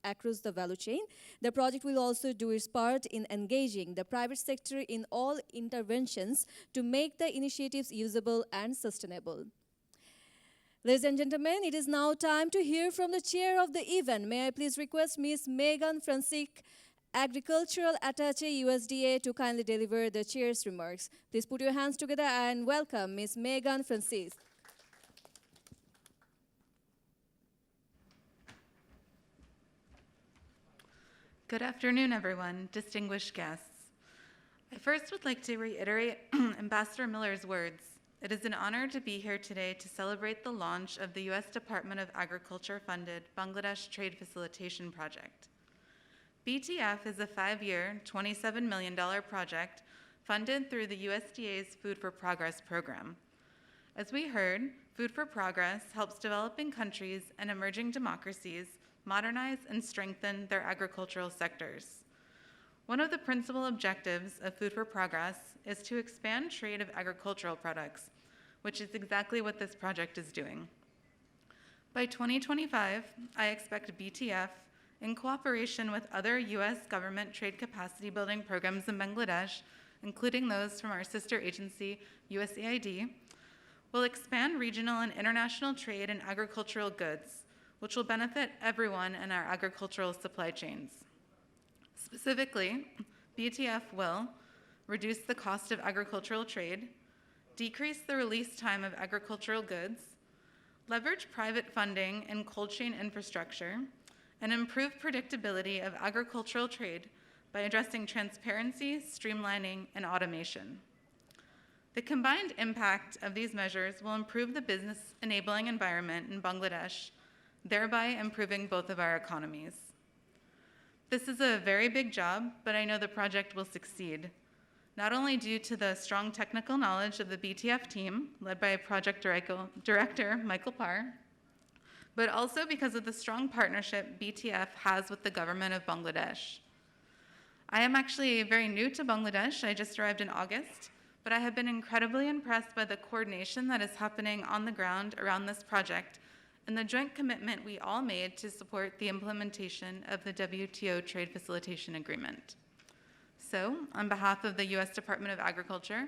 across the value chain. The project will also do its part in engaging the private sector in all interventions to make the initiatives usable and sustainable. Ladies and gentlemen, it is now time to hear from the chair of the event. May I please request Ms. Megan Francisque, Agricultural Attaché USDA, to kindly deliver the chair's remarks. Please put your hands together and welcome Ms. Megan Francisque. Good afternoon, everyone, distinguished guests. I first would like to reiterate Ambassador Miller's words. It is an honor to be here today to celebrate the launch of the U.S. Department of Agriculture-funded Bangladesh Trade Facilitation Project. BTF is a 5-year, $27 million project funded through the USDA's Food for Progress program. As we heard, Food for Progress helps developing countries and emerging democracies modernize and strengthen their agricultural sectors. One of the principal objectives of Food for Progress is to expand trade of agricultural products, which is exactly what this project is doing. By 2025, I expect BTF, in cooperation with other U.S. government trade capacity building programs in Bangladesh, including those from our sister agency, USAID, will expand regional and international trade in agricultural goods, which will benefit everyone in our agricultural supply chains. Specifically, BTF will reduce the cost of agricultural trade, decrease the release time of agricultural goods, leverage private funding and cold chain infrastructure, and improve predictability of agricultural trade by addressing transparency, streamlining, and automation. The combined impact of these measures will improve the business enabling environment in Bangladesh, thereby improving both of our economies. This is a very big job, but I know the project will succeed, not only due to the strong technical knowledge of the BTF team, led by Project Director Michael Parr, but also because of the strong partnership BTF has with the government of Bangladesh. I am actually very new to Bangladesh. I just arrived in August, but I have been incredibly impressed by the coordination that is happening on the ground around this project and the joint commitment we all made to support the implementation of the WTO Trade Facilitation Agreement. So, on behalf of the U.S. Department of Agriculture,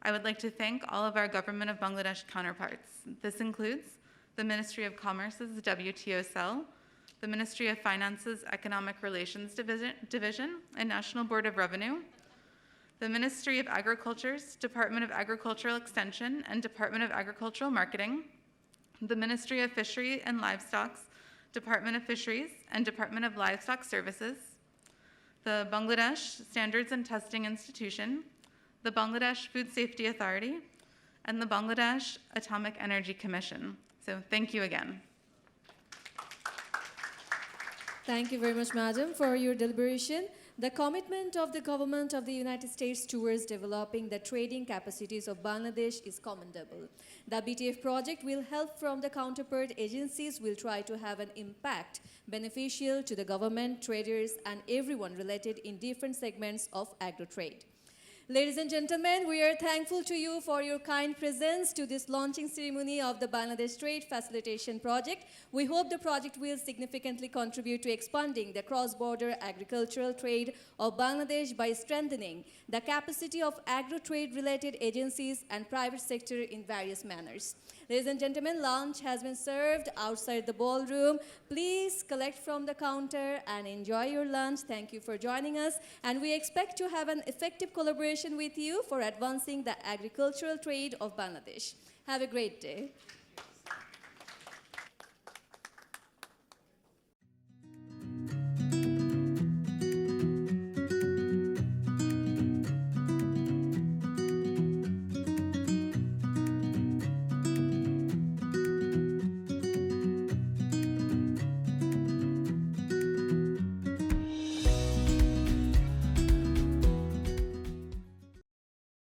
I would like to thank all of our Government of Bangladesh counterparts. This includes the Ministry of Commerce's WTO cell, the Ministry of Finance's Economic Relations Division and National Board of Revenue, the Ministry of Agriculture's Department of Agricultural Extension and Department of Agricultural Marketing, the Ministry of Fishery and Livestock's Department of Fisheries and Department of Livestock Services, the Bangladesh Standards and Testing Institution, the Bangladesh Food Safety Authority, and the Bangladesh Atomic Energy Commission. So thank you again. Thank you very much, Madam, for your deliberation. The commitment of the government of the United States towards developing the trading capacities of Bangladesh is commendable. The BTF project will help from the counterpart agencies will try to have an impact beneficial to the government, traders, and everyone related in different segments of agro-trade. Ladies and gentlemen, we are thankful to you for your kind presence to this launching ceremony of the Bangladesh Trade Facilitation Project. We hope the project will significantly contribute to expanding the cross-border agricultural trade of Bangladesh by strengthening the capacity of agro-trade related agencies and private sector in various manners. Ladies and gentlemen, lunch has been served outside the ballroom. Please collect from the counter and enjoy your lunch. Thank you for joining us. And we expect to have an effective collaboration with you for advancing the agricultural trade of Bangladesh. Have a great day.